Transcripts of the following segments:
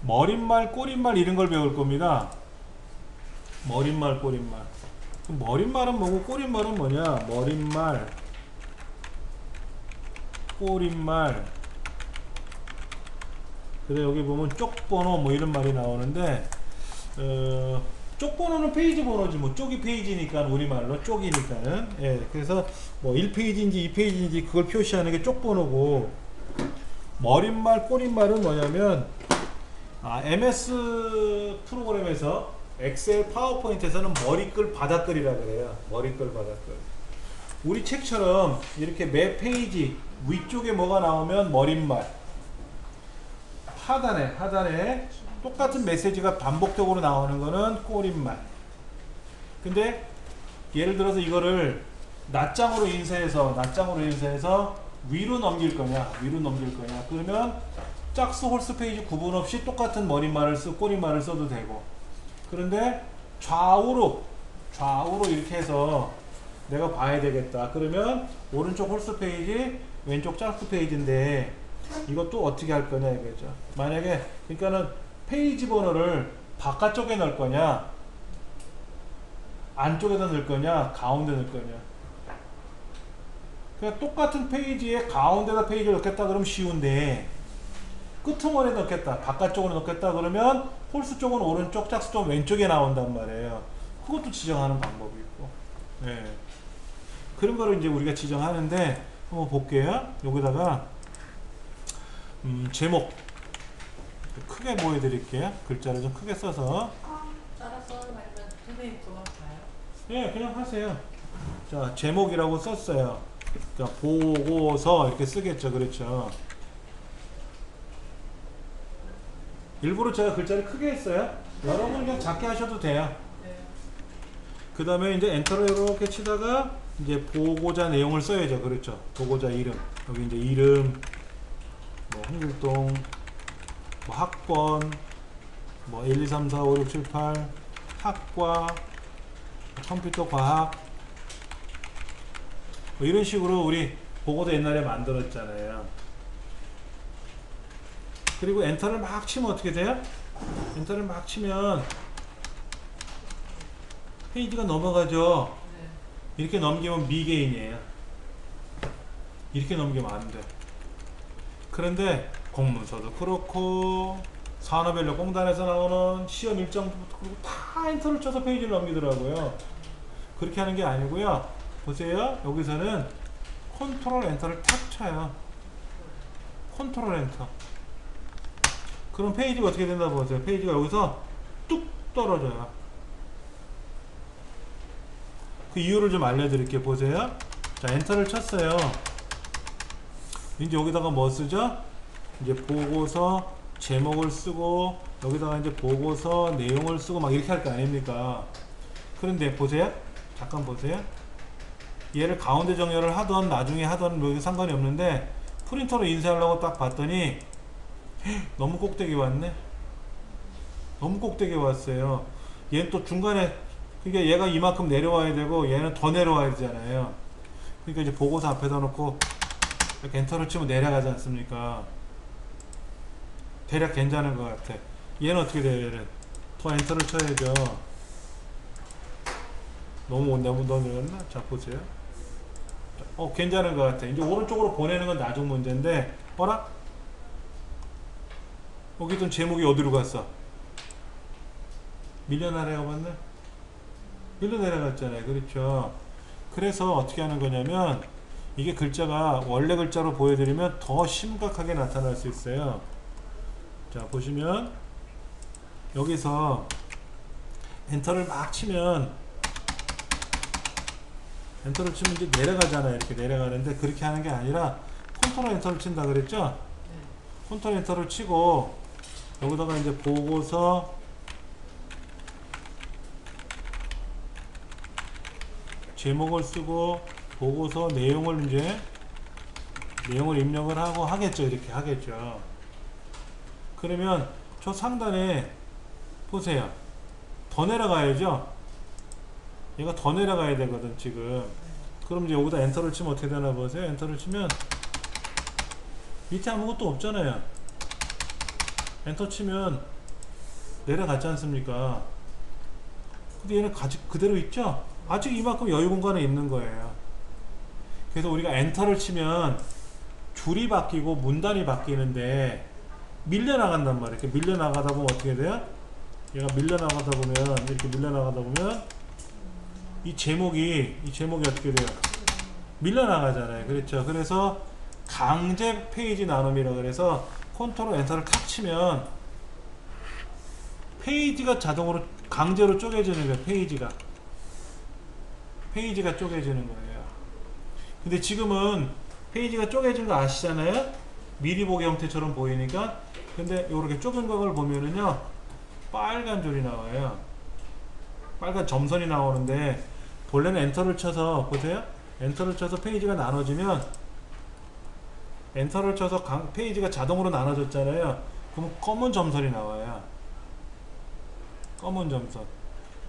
머릿말, 꼬릿말 이런 걸 배울 겁니다. 머릿말, 꼬릿말. 그럼 머릿말은 뭐고 꼬릿말은 뭐냐? 머릿말, 꼬릿말. 그래 여기 보면 쪽번호 뭐 이런 말이 나오는데 쪽번호는 페이지 번호지 뭐 쪽이 페이지니까 우리말로 쪽이니까는 예 그래서 뭐 1페이지인지 2페이지인지 그걸 표시하는 게 쪽번호고 머릿말 꼬릿말은 뭐냐면 MS 프로그램에서 엑셀 파워포인트에서는 머리글 바닥글이라 그래요. 머리글 바닥글. 우리 책처럼 이렇게 매 페이지 위쪽에 뭐가 나오면 머릿말 하단에 똑같은 메시지가 반복적으로 나오는 거는 꼬릿말. 근데 예를 들어서 이거를 낱장으로 인쇄해서 위로 넘길 거냐 그러면 짝수 홀수 페이지 구분 없이 똑같은 꼬릿말을 써도 되고, 그런데 좌우로 이렇게 해서 내가 봐야 되겠다 그러면 오른쪽 홀수 페이지 왼쪽 짝수 페이지인데 이것도 어떻게 할 거냐 이거죠. 만약에 그러니까는 페이지 번호를 바깥쪽에 넣을 거냐 안쪽에다 넣을 거냐 가운데 넣을 거냐. 그냥 똑같은 페이지에 가운데다 페이지를 넣겠다 그러면 쉬운데 끄트머리에 넣겠다 바깥쪽으로 넣겠다 그러면 홀수 쪽은 오른쪽 짝수 쪽은 왼쪽에 나온단 말이에요. 그것도 지정하는 방법이 있고 네. 그런 거를 이제 우리가 지정하는데 한번 볼게요. 여기다가 제목 크게 보여드릴게요. 글자를 좀 크게 써서. 따라서 아니면 선생님 그만 봐요? 예, 그냥 하세요. 자, 제목이라고 썼어요. 자, 보고서 이렇게 쓰겠죠. 그렇죠. 일부러 제가 글자를 크게 했어요. 여러분 그냥 작게 하셔도 돼요. 네. 그 다음에 이제 엔터를 이렇게 치다가 이제 보고자 내용을 써야죠. 그렇죠. 보고자 이름. 여기 이제 이름, 뭐 홍길동, 뭐 학번, 뭐 1, 2, 3, 4, 5, 6, 7, 8 학과, 컴퓨터 과학 뭐 이런 식으로 우리 보고도 옛날에 만들었잖아요. 그리고 엔터를 막 치면 어떻게 돼요? 엔터를 막 치면 페이지가 넘어가죠. 네. 이렇게 넘기면 미개인이에요. 이렇게 넘기면 안 돼. 그런데 공문서도 그렇고 산업인력공단에서 나오는 시험 일정부터 그렇고 다 엔터를 쳐서 페이지를 넘기더라고요. 그렇게 하는 게 아니고요. 보세요. 여기서는 컨트롤 엔터를 탁 쳐요. 컨트롤 엔터. 그럼 페이지가 어떻게 된다 보세요. 페이지가 여기서 뚝 떨어져요. 그 이유를 좀 알려드릴게요. 보세요. 자, 엔터를 쳤어요. 이제 여기다가 뭐 쓰죠? 이제 보고서 제목을 쓰고 여기다가 이제 보고서 내용을 쓰고 막 이렇게 할 거 아닙니까? 그런데 보세요. 잠깐 보세요. 얘를 가운데 정렬을 하던 나중에 하던 뭐 상관이 없는데 프린터로 인쇄하려고 딱 봤더니 너무 꼭대기 왔네. 너무 꼭대기 왔어요. 얘는 또 중간에 그러니까 얘가 이만큼 내려와야 되고 얘는 더 내려와야 되잖아요. 그러니까 이제 보고서 앞에다 놓고 이렇게 엔터를 치면 내려가지 않습니까? 대략 괜찮은 것 같아. 얘는 어떻게 돼요? 얘는 더 엔터를 쳐야죠. 너무 내렸나? 자 보세요. 괜찮은 것 같아. 이제 오른쪽으로 보내는 건 나중 문제인데 어라? 여기 있던 제목이 어디로 갔어? 밀려 내려가 봤네? 밀려 내려갔잖아요. 그렇죠. 그래서 어떻게 하는 거냐면 이게 글자가 원래 글자로 보여드리면 더 심각하게 나타날 수 있어요. 자 보시면 여기서 엔터를 막 치면 엔터를 치면 이제 내려가잖아요. 이렇게 내려가는데 그렇게 하는 게 아니라 컨트롤 엔터를 친다 그랬죠? 네. 컨트롤 엔터를 치고 여기다가 이제 보고서 제목을 쓰고 보고서 내용을 입력을 하고 하겠죠. 이렇게 하겠죠. 그러면 저 상단에 보세요. 더 내려가야죠. 얘가 더 내려가야 되거든 지금. 그럼 이제 여기다 엔터를 치면 어떻게 되나 보세요. 엔터를 치면 밑에 아무것도 없잖아요. 엔터 치면 내려갔지 않습니까? 근데 얘는 아직 그대로 있죠? 아직 이만큼 여유 공간에 있는 거예요. 그래서 우리가 엔터를 치면 줄이 바뀌고 문단이 바뀌는데 밀려나간단 말이에요. 이렇게 밀려나가다 보면 어떻게 돼요? 얘가 밀려나가다 보면, 이렇게 밀려나가다 보면 이 제목이 어떻게 돼요? 밀려나가잖아요. 그렇죠? 그래서 강제 페이지 나눔이라고 그래서 컨트롤 엔터를 탁 치면 페이지가 자동으로 강제로 쪼개지는 거예요. 페이지가 쪼개지는 거예요. 근데 지금은 페이지가 쪼개진 거 아시잖아요? 미리 보기 형태처럼 보이니까. 근데 이렇게 쪼갠 걸 보면은요, 빨간 줄이 나와요. 빨간 점선이 나오는데, 본래는 엔터를 쳐서, 보세요? 엔터를 쳐서 페이지가 나눠지면, 엔터를 쳐서 페이지가 자동으로 나눠졌잖아요. 그럼 검은 점선이 나와요. 검은 점선.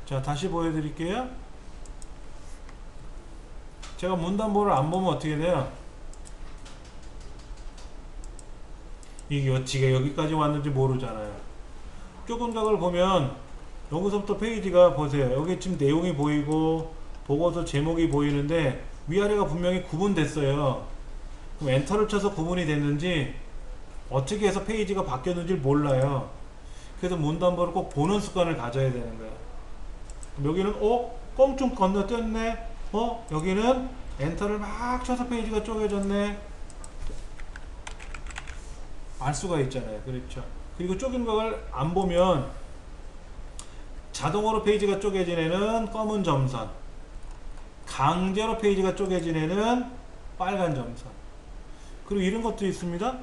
자, 다시 보여드릴게요. 제가 문단보를 안 보면 어떻게 돼요? 이게 지가 여기까지 왔는지 모르잖아요. 조금 각을 보면 여기서부터 페이지가 보세요. 여기 지금 내용이 보이고 보고서 제목이 보이는데 위아래가 분명히 구분됐어요. 그럼 엔터를 쳐서 구분이 됐는지 어떻게 해서 페이지가 바뀌었는지 몰라요. 그래서 문단보를 꼭 보는 습관을 가져야 되는 거예요. 여기는 껑충 건너뛰었네. 여기는 엔터를 막 쳐서 페이지가 쪼개졌네. 알 수가 있잖아요. 그렇죠. 그리고 쪼갠 걸 안 보면 자동으로 페이지가 쪼개진 애는 검은 점선, 강제로 페이지가 쪼개진 애는 빨간 점선. 그리고 이런 것도 있습니다.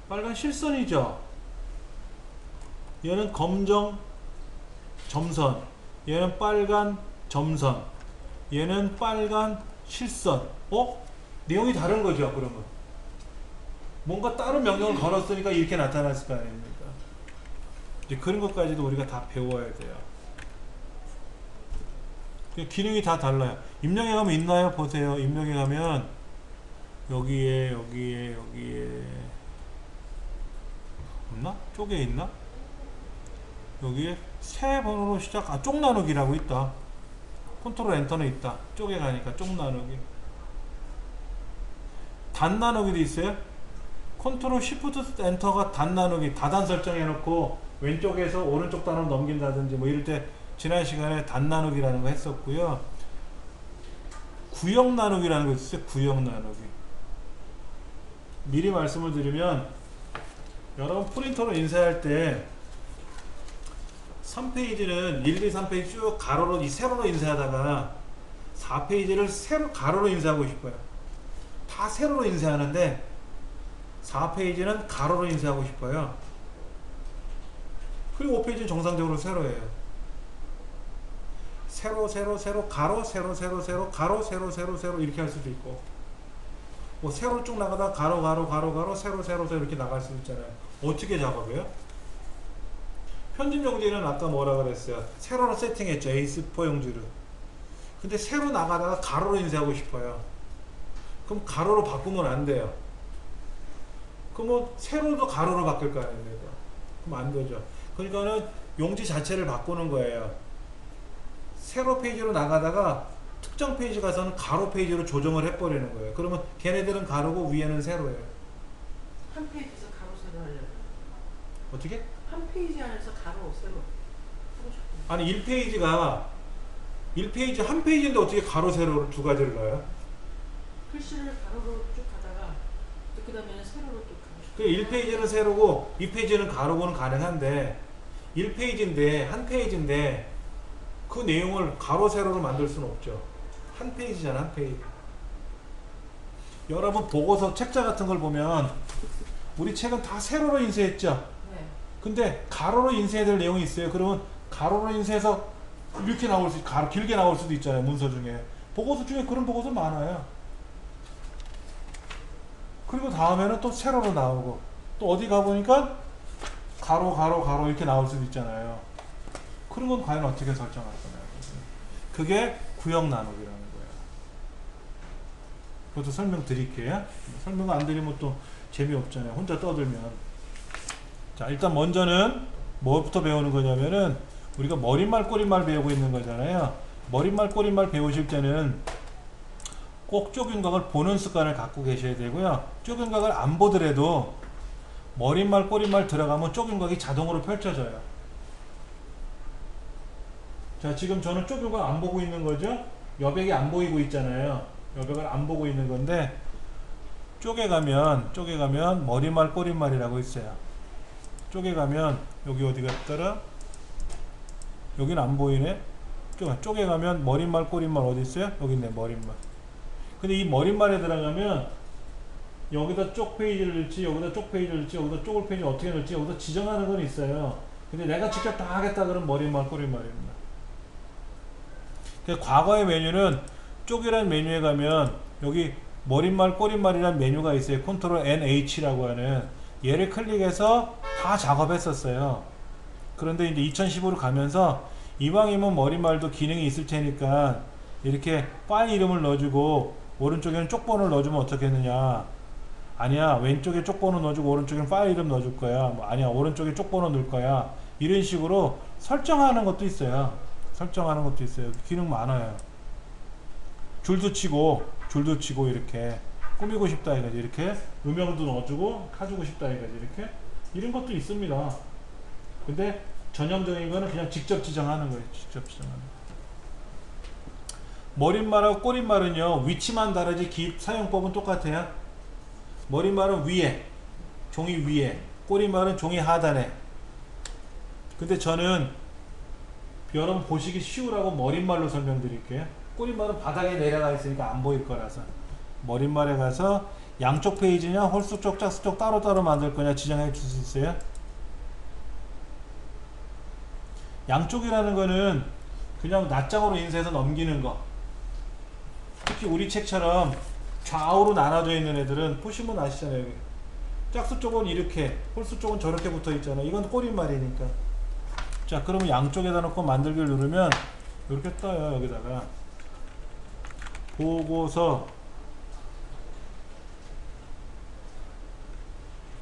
빨간 실선이죠. 얘는 검정 점선, 얘는 빨간 점선, 얘는 빨간 실선. 내용이 다른 거죠. 그러면 뭔가 다른 명령을 걸었으니까 이렇게 나타났을 거 아닙니까? 이제 그런 것까지도 우리가 다 배워야 돼요. 기능이 다 달라요. 입력에 가면 있나요? 보세요. 입력에 가면 여기에 없나? 쪽에 있나? 여기에 새 번호로 시작, 쪽 나누기라고 있다. 컨트롤 엔터는 있다. 쪽에 가니까 쪽 나누기. 단 나누기도 있어요. 컨트롤 시프트 엔터가 단 나누기, 다단 설정해 놓고 왼쪽에서 오른쪽 단으로 넘긴다든지 뭐 이럴 때 지난 시간에 단 나누기라는 거 했었고요. 구역 나누기라는 거 있어요. 구역 나누기. 미리 말씀을 드리면 여러분 프린터로 인쇄할 때 3페이지는 1, 2, 3페이지 쭉 가로로 세로로 인쇄하다가 4페이지를 가로로 인쇄하고 싶어요. 다 세로로 인쇄하는데 4페이지는 가로로 인쇄하고 싶어요. 그리고 5페이지는 정상적으로 세로예요. 세로 가로 세로 가로 세로 이렇게 할 수도 있고, 뭐 세로 쭉 나가다 가로 세로 이렇게 나갈 수도 있잖아요. 어떻게 작업해요? 편집 용지는 아까 뭐라 그랬어요? 세로로 세팅했죠. A4 용지를. 근데 세로 나가다가 가로로 인쇄하고 싶어요. 그럼 가로로 바꾸면 안 돼요. 그러면 세로도 가로로 바뀔 거 아닙니까? 그럼 안 되죠. 그러니까는 용지 자체를 바꾸는 거예요. 세로 페이지로 나가다가 특정 페이지 가서는 가로 페이지로 조정을 해버리는 거예요. 그러면 걔네들은 가로고 위에는 세로예요. 한 페이지에서 가로 세로 하려고. 어떻게? 한 페이지 안에서 가로 세로 하고 싶어요. 아니 1페이지 한 페이지인데 어떻게 가로 세로를 두 가지를 넣어요? 글씨를 가로로 쭉 가다가 그 다음에는 세로로 또 가고 싶어요. 그 1페이지는 세로고 2페이지는 가로고는 가능한데 1페이지인데 한 페이지인데 그 내용을 가로 세로로 만들 수는 없죠. 한 페이지잖아. 한 페이지. 여러분 보고서 책자 같은 걸 보면 우리 책은 다 세로로 인쇄했죠. 네. 근데 가로로 인쇄해야 될 내용이 있어요. 그러면 가로로 인쇄해서 이렇게 나올 수, 길게 나올 수도 있잖아요. 문서 중에. 보고서 중에 그런 보고서 많아요. 그리고 다음에는 또 세로로 나오고, 또 어디 가보니까 가로 이렇게 나올 수도 있잖아요. 그런 건 과연 어떻게 설정할 거냐. 그게 구역 나누기라는 거예요. 그것도 설명드릴게요. 설명 안 드리면 또 재미없잖아요. 혼자 떠들면. 자, 일단 먼저는 뭐부터 배우는 거냐면은 우리가 머릿말 꼬릿말 배우고 있는 거잖아요. 머릿말 꼬릿말 배우실 때는 꼭 쪼긴각을 보는 습관을 갖고 계셔야 되고요. 쪼긴각을 안 보더라도 머릿말 꼬릿말 들어가면 쪼긴각이 자동으로 펼쳐져요. 자, 지금 저는 쪼긴각 안 보고 있는 거죠. 여백이 안 보이고 있잖아요. 여백을 안 보고 있는 건데 쪼개 가면 머릿말 꼬릿말이라고 있어요. 쪼개 가면 여기 어디 갔더라? 여기는 안 보이네. 쪼개 가면 머릿말 꼬릿말 어디 있어요? 여기 있네, 머릿말. 근데 이 머릿말에 들어가면 여기다 쪽 페이지를 넣을지, 여기다 쪽 페이지를 넣을지, 여기다 쪽을 페이지 어떻게 넣을지 여기다 지정하는 건 있어요. 근데 내가 직접 다 하겠다 그러면 머릿말 꼬릿말입니다. 과거의 메뉴는 쪽이라는 메뉴에 가면 여기 머릿말 꼬릿말이라는 메뉴가 있어요. 컨트롤 NH라고 하는, 얘를 클릭해서 다 작업했었어요. 그런데 이제 2015로 가면서 이왕이면 머릿말도 기능이 있을 테니까 이렇게 파일 이름을 넣어주고 오른쪽에는 쪽번호를 넣어주면 어떻겠느냐. 아니야, 왼쪽에 쪽번호 넣어주고 오른쪽에는 파일 이름 넣어줄 거야. 뭐 아니야, 오른쪽에 쪽번호 넣을 거야. 이런 식으로 설정하는 것도 있어요. 설정하는 것도 있어요. 기능 많아요. 줄도 치고 이렇게 꾸미고 싶다 이거지. 이렇게 음영도 넣어주고 가지고 싶다 이거지. 이렇게 이런 것도 있습니다. 근데 전형적인 거는 그냥 직접 지정하는 거예요. 직접 지정하는 거. 머릿말하고 꼬릿말은요, 위치만 다르지 사용법은 똑같아요. 머릿말은 위에, 종이 위에, 꼬릿말은 종이 하단에. 근데 저는 여러분 보시기 쉬우라고 머릿말로 설명드릴게요. 꼬릿말은 바닥에 내려가 있으니까 안 보일 거라서. 머릿말에 가서 양쪽 페이지냐 홀수 쪽 짝수 쪽 따로따로 만들 거냐 지정해 줄 수 있어요. 양쪽이라는 거는 그냥 낱장으로 인쇄해서 넘기는 거. 특히 우리 책처럼 좌우로 나눠져 있는 애들은 보시면 아시잖아요. 여기 짝수 쪽은 이렇게, 홀수 쪽은 저렇게 붙어 있잖아요. 이건 꼬릿말이니까. 자, 그러면 양쪽에다 놓고 만들기를 누르면 이렇게 떠요. 여기다가 보고서,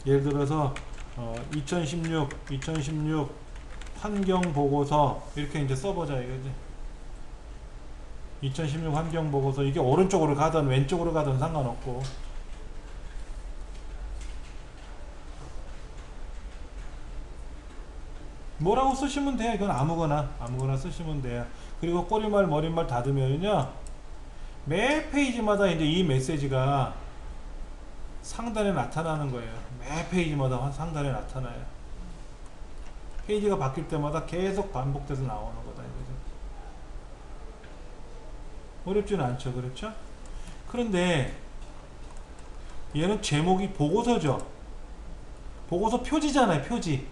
예를 들어서 2016 환경 보고서 이렇게 이제 써보자 이거지. 2016 환경 보고서, 이게 오른쪽으로 가든 왼쪽으로 가든 상관없고. 뭐라고 쓰시면 돼요. 이건 아무거나 쓰시면 돼요. 그리고 꼬리말 머릿말 닫으면요, 매 페이지마다 이제 이 메시지가 상단에 나타나는 거예요. 매 페이지마다 상단에 나타나요. 페이지가 바뀔 때마다 계속 반복돼서 나오는 거다 이거죠. 어렵지는 않죠, 그렇죠? 그런데 얘는 제목이 보고서죠. 보고서 표지잖아요, 표지.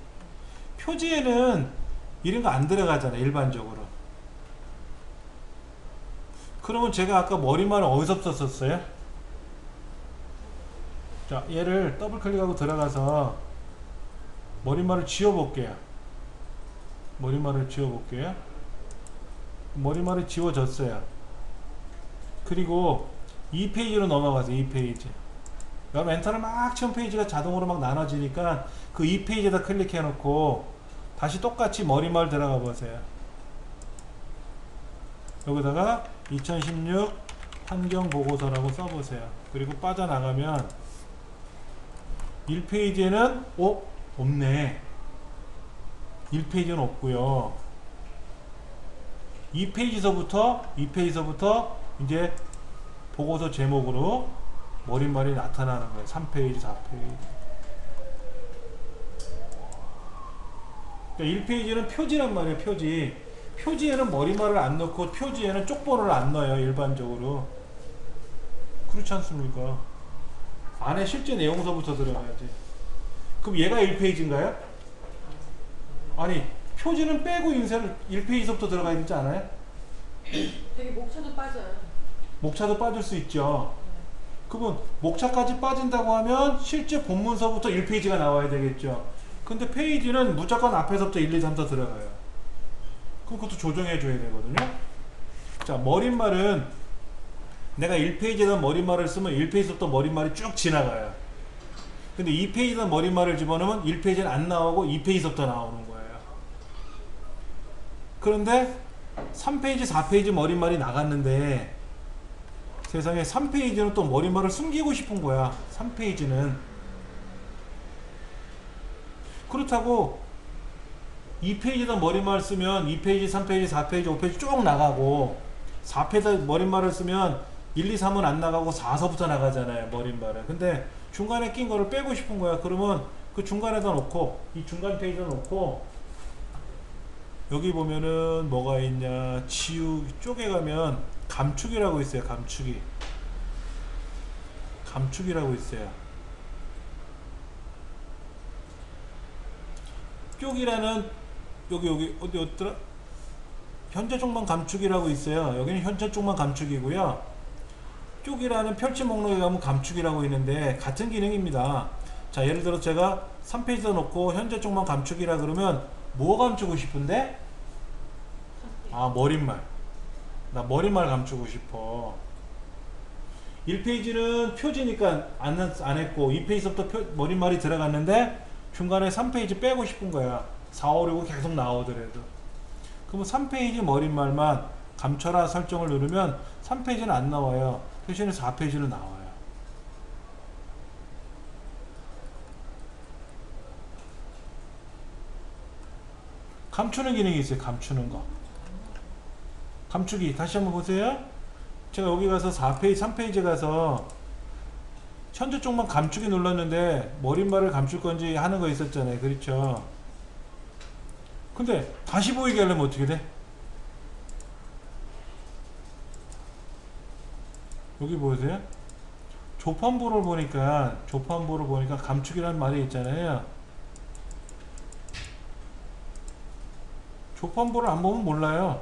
표지에는 이런 거 안 들어가잖아요, 일반적으로. 그러면 제가 아까 머릿말을 어디서 썼었어요? 자, 얘를 더블 클릭하고 들어가서 머릿말을 지워볼게요. 머릿말을 지워졌어요. 그리고 이 페이지로 넘어가세요. 이 페이지. 여러분 엔터를 막 치면 페이지가 자동으로 막 나눠지니까 그 이 페이지에다 클릭해 놓고 다시 똑같이 머릿말 들어가 보세요. 여기다가 2016 환경보고서라고 써보세요. 그리고 빠져나가면 1페이지에는 없네. 1페이지는 없고요. 2페이지서부터 이제 보고서 제목으로 머릿말이 나타나는 거예요. 3페이지, 4페이지. 그러니까 1페이지는 표지란 말이에요. 표지에는 머릿말을 안 넣고 표지에는 쪽번호를 안 넣어요. 일반적으로. 그렇지 않습니까? 안에 실제 내용서부터 들어가야지. 그럼 얘가 1페이지인가요? 아니, 표지는 빼고 인쇄를 1페이지서부터 들어가야 되지 않아요? 되게 목차도 빠져요. 목차도 빠질 수 있죠. 그러면 목차까지 빠진다고 하면 실제 본문서부터 1페이지가 나와야 되겠죠. 근데 페이지는 무조건 앞에서부터 1, 2, 3, 4 들어가요. 그럼 그것도 조정해 줘야 되거든요. 자, 머릿말은 내가 1페이지에다 머리말을 쓰면 1페이지부터 머리말이 쭉 지나가요. 근데 2페이지에다 머리말을 집어넣으면 1페이지는 안 나오고 2페이지부터 나오는 거예요. 그런데 3페이지, 4페이지 머리말이 나갔는데 세상에 3페이지는 또 머리말을 숨기고 싶은 거야. 3페이지는. 그렇다고 2페이지에다 머리말 쓰면 2페이지, 3페이지, 4페이지, 5페이지 쭉 나가고 4페이지에다 머리말을 쓰면 1, 2, 3은 안 나가고 4서부터 나가잖아요. 머리말을. 근데 중간에 낀 거를 빼고 싶은 거야. 그러면 그 중간에다 놓고 이 중간 페이지에 놓고 여기 보면은 뭐가 있냐, 지우 쪽에 가면 감축이라고 있어요. 감축이라고 있어요. 쪽이라는 여기 어디였더라? 현재 쪽만 감축이라고 있어요. 여기는 현재 쪽만 감축이고요. 쪽이라는 펼치 목록에 가면 감축이라고 있는데 같은 기능입니다. 자, 예를 들어 제가 3페이지에 놓고 현재 쪽만 감축이라 그러면 뭐 감추고 싶은데? 아, 머릿말. 나 머릿말 감추고 싶어. 1페이지는 표지니까 안 했고 2페이지부터 머릿말이 들어갔는데 중간에 3페이지 빼고 싶은 거야. 4, 5, 6은 계속 나오더라도. 그러면 3페이지 머릿말만 감춰라 설정을 누르면 3페이지는 안 나와요. 대신에 4페이지는 나와요. 감추는 기능이 있어요. 감추는 거. 감추기 다시 한번 보세요. 제가 여기 가서 4페이지, 3페이지 가서 현재 쪽만 감추기 눌렀는데 머릿말을 감출 건지 하는 거 있었잖아요. 그렇죠? 근데 다시 보이게 하려면 어떻게 돼? 여기 보세요. 조판부를 보니까 감축이라는 말이 있잖아요. 조판부를 안 보면 몰라요.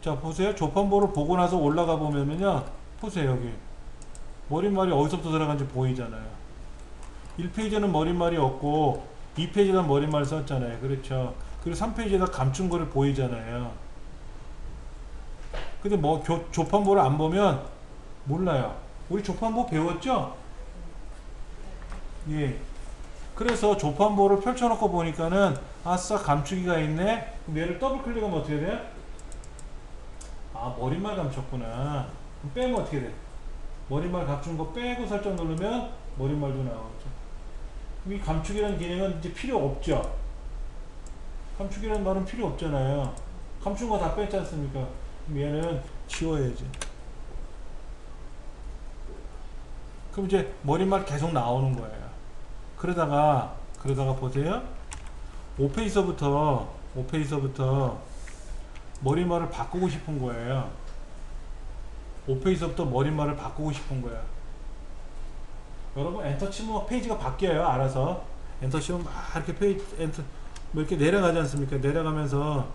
자, 보세요. 조판부를 보고 나서 올라가 보면은요, 보세요. 여기 머릿말이 어디서부터 들어간지 보이잖아요. 1페이지는 머릿말이 없고 2페이지에다 머릿말 썼잖아요. 그렇죠? 그리고 3페이지에다 감춘 거를 보이잖아요. 근데 뭐 조판부를 안 보면 몰라요. 우리 조판부 배웠죠? 예. 그래서 조판부를 펼쳐놓고 보니까는 아싸 감추기가 있네. 그럼 얘를 더블 클릭하면 어떻게 돼요? 아, 머릿말 감췄구나. 그럼 빼면 어떻게 돼? 머릿말 감춘 거 빼고 설정 누르면 머릿말도 나오죠. 그럼 이 감축이라는 기능은 이제 필요 없죠. 감축이라는 말은 필요 없잖아요. 감춘 거 다 뺐지 않습니까? 그럼 얘는 지워야지. 그럼 이제 머릿말 계속 나오는 거예요. 그러다가 보세요. 5페이지서부터 머릿말을 바꾸고 싶은 거예요. 5페이지서부터 머릿말을 바꾸고 싶은 거야. 여러분 엔터 치면 페이지가 바뀌어요. 알아서 엔터 치면 막 이렇게 엔터 뭐 이렇게 내려가지 않습니까? 내려가면서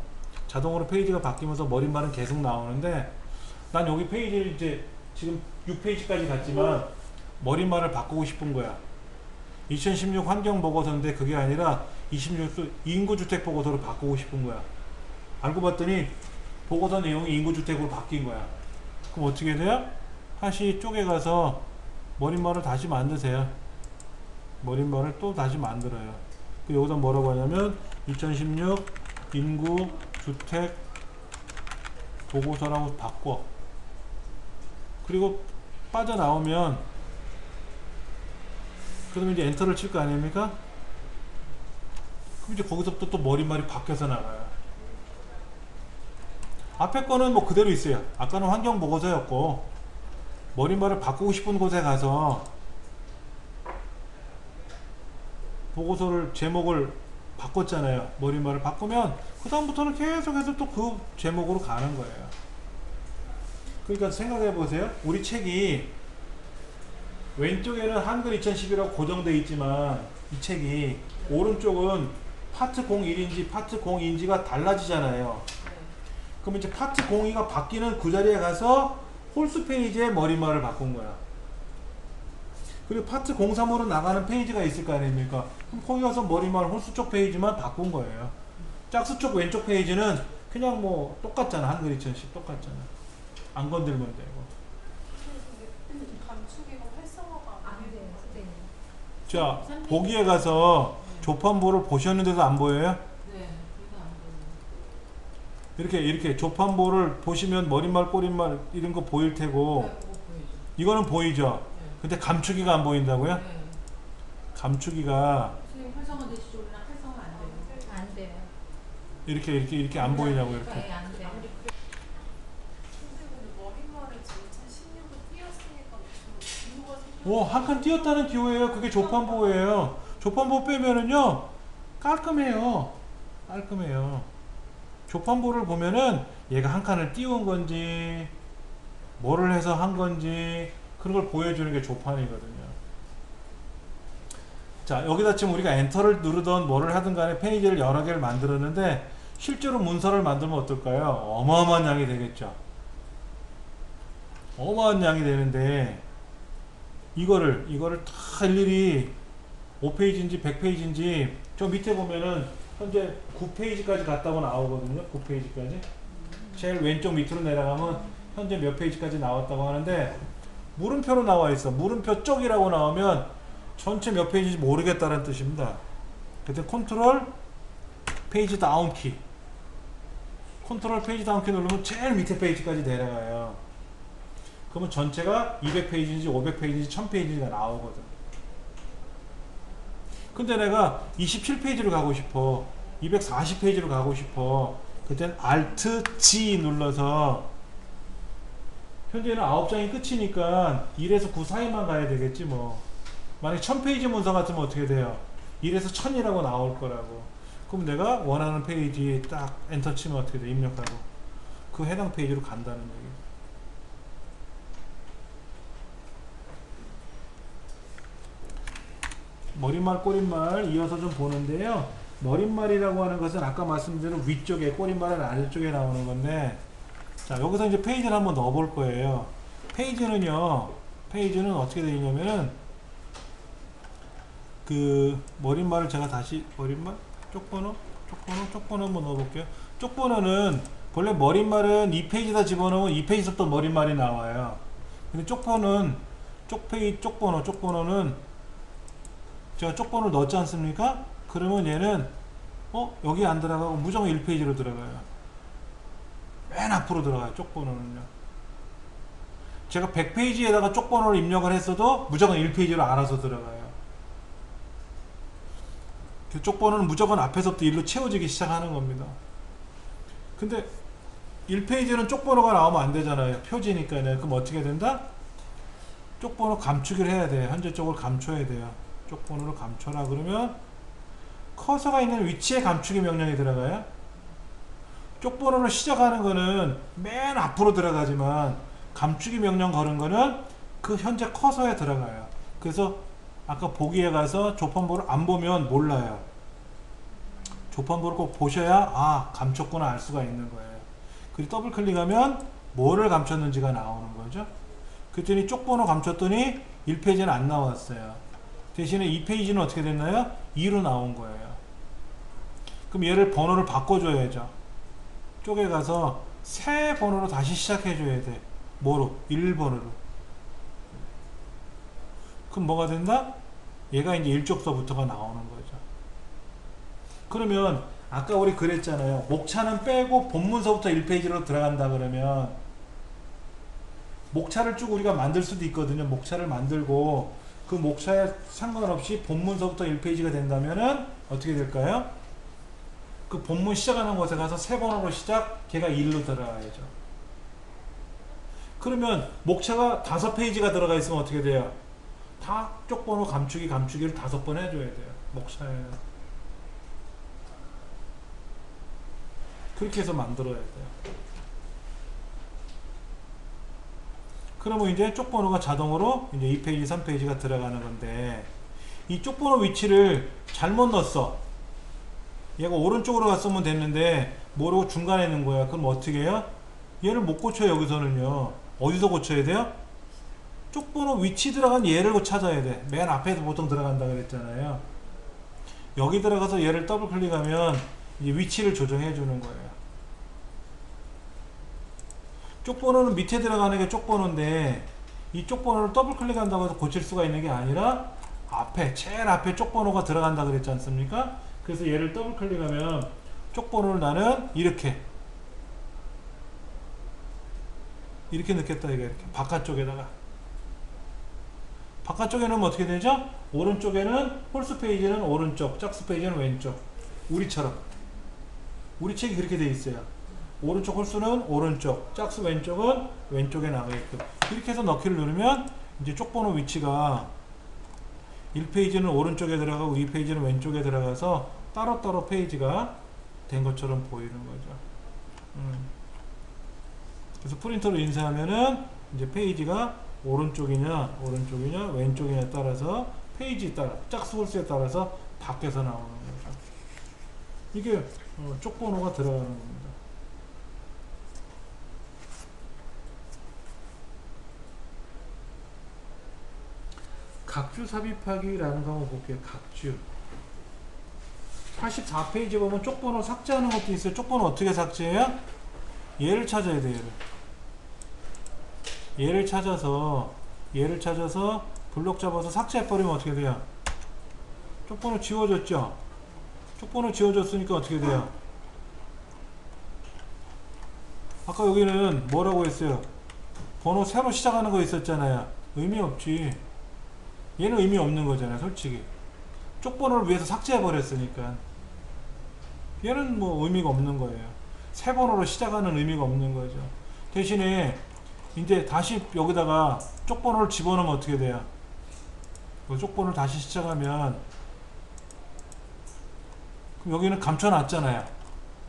자동으로 페이지가 바뀌면서 머릿말은 계속 나오는데 난 여기 페이지를 이제 지금 6페이지까지 갔지만 머릿말을 바꾸고 싶은 거야. 2016 환경보고서인데 그게 아니라 26 인구주택보고서로 바꾸고 싶은 거야. 알고 봤더니 보고서 내용이 인구주택으로 바뀐 거야. 그럼 어떻게 돼요? 다시 쪽에 가서 머릿말을 다시 만드세요. 머릿말을 또 다시 만들어요. 여기다 뭐라고 하냐면 2016 인구주택 보고서라고 바꿔. 그리고 빠져나오면 그러면 이제 엔터를 칠 거 아닙니까? 그럼 이제 거기서부터 또 머릿말이 바뀌어서 나가요. 앞에 거는 뭐 그대로 있어요. 아까는 환경보고서였고 머릿말을 바꾸고 싶은 곳에 가서 보고서를 제목을 바꿨잖아요. 머릿말을 바꾸면 그 다음부터는 계속해서 또 그 제목으로 가는 거예요. 그러니까 생각해 보세요. 우리 책이 왼쪽에는 한글 2011이라고 고정되어 있지만 이 책이 오른쪽은 파트 01인지 파트 02인지가 달라지잖아요. 그럼 이제 파트 02가 바뀌는 그 자리에 가서 홀수 페이지에 머릿말을 바꾼 거야. 그리고 파트 03으로 나가는 페이지가 있을 거 아닙니까? 그럼 거기 가서 머릿말 홀수 쪽 페이지만 바꾼 거예요. 짝수 쪽 왼쪽 페이지는 그냥 뭐 똑같잖아. 한글 2010 똑같잖아. 안 건들면 되고. 자, 보기에 가서 조판보를 보셨는데도 안 보여요? 네, 그래도 안 보여요. 이렇게 조판보를 보시면 머릿말, 꼬릿말 이런 거 보일 테고 네, 그거 보이죠. 이거는 보이죠? 네. 근데 감추기가 안 보인다고요? 네. 감추기가 선생님 활성화 되시죠? 우리랑 활성화 안 돼요. 안 돼요. 이렇게 안 보이냐고 이렇게. 네, 안 돼요. 머릿말에 진짜 16을 띄었으니까 무슨 기호가 생겨. 한 칸 띄었다는 기호예요. 그게 조판보예요. 조판보 빼면은요 깔끔해요. 깔끔해요. 조판보를 보면은 얘가 한 칸을 띄운 건지 뭐를 해서 한 건지 그런 걸 보여주는 게 조판이거든요. 자, 여기다 지금 우리가 엔터를 누르던 뭐를 하든 간에 페이지를 여러 개를 만들었는데 실제로 문서를 만들면 어떨까요? 어마어마한 양이 되겠죠. 어마어마한 양이 되는데 이거를 다 일일이 5페이지인지 100페이지인지 저 밑에 보면은 현재 9페이지까지 갔다고 나오거든요. 9페이지까지. 제일 왼쪽 밑으로 내려가면 현재 몇 페이지까지 나왔다고 하는데 물음표로 나와 있어. 물음표 쪽이라고 나오면 전체 몇 페이지인지 모르겠다는 뜻입니다. 그때 컨트롤 페이지 다운 키. 컨트롤 페이지 다운 키 누르면 제일 밑에 페이지까지 내려가요. 그러면 전체가 200페이지인지 500페이지인지 1000페이지가 나오거든. 근데 내가 27페이지로 가고 싶어. 240페이지로 가고 싶어. 그땐 Alt G 눌러서 현재는 9장이 끝이니까 1에서 9 사이만 가야 되겠지 뭐. 만약 1000페이지 문서 같으면 어떻게 돼요? 1에서 1000이라고 나올 거라고. 그럼 내가 원하는 페이지에 딱 엔터 치면 어떻게 돼? 입력하고 그 해당 페이지로 간다는 얘기. 머릿말 꼬릿말 이어서 좀 보는데요. 머릿말이라고 하는 것은 아까 말씀드린 위쪽에, 꼬릿말은 아래쪽에 나오는 건데, 자 여기서 이제 페이지를 한번 넣어 볼 거예요. 페이지는 어떻게 되어 있냐면은 그 머릿말을 제가 다시 머릿말 쪽번호 한번 넣어 볼게요. 쪽번호는 본래 머릿말은 2페이지다 집어넣으면 2페이지부터 머릿말이 나와요. 근데 쪽번호는 제가 쪽번호를 넣었지 않습니까? 그러면 얘는 여기 안 들어가고 무조건 1페이지로 들어가요. 맨 앞으로 들어가요. 쪽번호는요. 제가 100페이지에다가 쪽번호를 입력을 했어도 무조건 1페이지로 알아서 들어가요. 그 쪽번호는 무조건 앞에서부터 1로 채워지기 시작하는 겁니다. 근데 1페이지는 쪽번호가 나오면 안 되잖아요. 표지니까요. 그럼 어떻게 된다? 쪽번호 감추기를 해야 돼요. 현재 쪽을 감춰야 돼요. 쪽번호를 감춰라 그러면 커서가 있는 위치에 감추기 명령이 들어가요. 쪽번호를 시작하는 거는 맨 앞으로 들어가지만 감추기 명령 걸은 거는 그 현재 커서에 들어가요. 그래서 아까 보기에 가서 조판보를 안 보면 몰라요. 조판보를 꼭 보셔야 감췄구나 알 수가 있는 거예요. 그리고 더블 클릭하면 뭐를 감췄는지가 나오는 거죠. 그랬더니 쪽번호 감췄더니 1페이지는 안 나왔어요. 대신에 2페이지는 어떻게 됐나요? 2로 나온 거예요. 그럼 얘를 번호를 바꿔줘야죠. 쪽에 가서 새 번호로 다시 시작해줘야 돼. 뭐로? 1번으로. 그럼 뭐가 된다? 얘가 이제 1쪽서부터가 나오는 거죠. 그러면 아까 우리 그랬잖아요. 목차는 빼고 본문서부터 1페이지로 들어간다 그러면 목차를 쭉 우리가 만들 수도 있거든요. 목차를 만들고 그 목차에 상관없이 본문서부터 1페이지가 된다면은 어떻게 될까요? 그 본문 시작하는 곳에 가서 새 번호로 시작, 걔가 1로 들어가야죠. 그러면 목차가 5페이지가 들어가 있으면 어떻게 돼요? 다 쪽번호 감추기를 5번 해줘야 돼요. 목차에는. 그렇게 해서 만들어야 돼요. 그러면 이제 쪽번호가 자동으로 이제 2페이지, 3페이지가 들어가는 건데, 이 쪽번호 위치를 잘못 넣었어. 얘가 오른쪽으로 갔으면 됐는데 모르고 중간에 있는 거야. 그럼 어떻게 해요? 얘를 못 고쳐요. 여기서는요. 어디서 고쳐야 돼요? 쪽번호 위치 들어간 얘를 찾아야 돼. 맨 앞에서 보통 들어간다 그랬잖아요. 여기 들어가서 얘를 더블 클릭하면 이제 위치를 조정해 주는 거예요. 쪽번호는 밑에 들어가는 게 쪽번호인데 이 쪽번호를 더블 클릭한다고 해서 고칠 수가 있는 게 아니라 앞에 앞에 제일 앞에 쪽번호가 들어간다 그랬지 않습니까? 그래서 얘를 더블 클릭하면 쪽번호를 나는 이렇게 넣겠다 이게 이렇게 바깥쪽에다가 바깥쪽에 넣으면 어떻게 되죠? 오른쪽에는 홀수 페이지는 오른쪽, 짝수 페이지는 왼쪽. 우리처럼 우리 책이 그렇게 돼 있어요. 오른쪽 홀수는 오른쪽, 짝수 왼쪽은 왼쪽에 나가게끔 이렇게 해서 넣기를 누르면 이제 쪽번호 위치가 1페이지는 오른쪽에 들어가고 2페이지는 왼쪽에 들어가서 따로따로 페이지가 된 것처럼 보이는 거죠. 그래서 프린터로 인쇄하면은 이제 페이지가 오른쪽이냐 왼쪽이냐에 따라서 페이지에 따라 짝수 홀수에 따라서 바뀌어서 나오는 거죠. 이게 쪽번호가 들어가는 겁니다. 각주 삽입하기라는 거 한번 볼게요. 각주 84페이지 보면 쪽번호 삭제하는 것도 있어요. 쪽번호 어떻게 삭제해요? 얘를 찾아야 돼요. 얘를 찾아서 블록 잡아서 삭제해버리면 어떻게 돼요? 쪽번호 지워졌죠? 쪽번호 지워졌으니까 어떻게 돼요? 아까 여기는 뭐라고 했어요? 번호 새로 시작하는 거 있었잖아요. 의미 없지. 얘는 의미 없는 거잖아요, 솔직히. 쪽번호를 위해서 삭제해버렸으니까. 얘는 뭐 의미가 없는 거예요. 새 번호로 시작하는 의미가 없는 거죠. 대신에 이제 다시 여기다가 쪽번호를 집어넣으면 어떻게 돼요? 쪽번호를 다시 시작하면 그럼 여기는 감춰놨잖아요.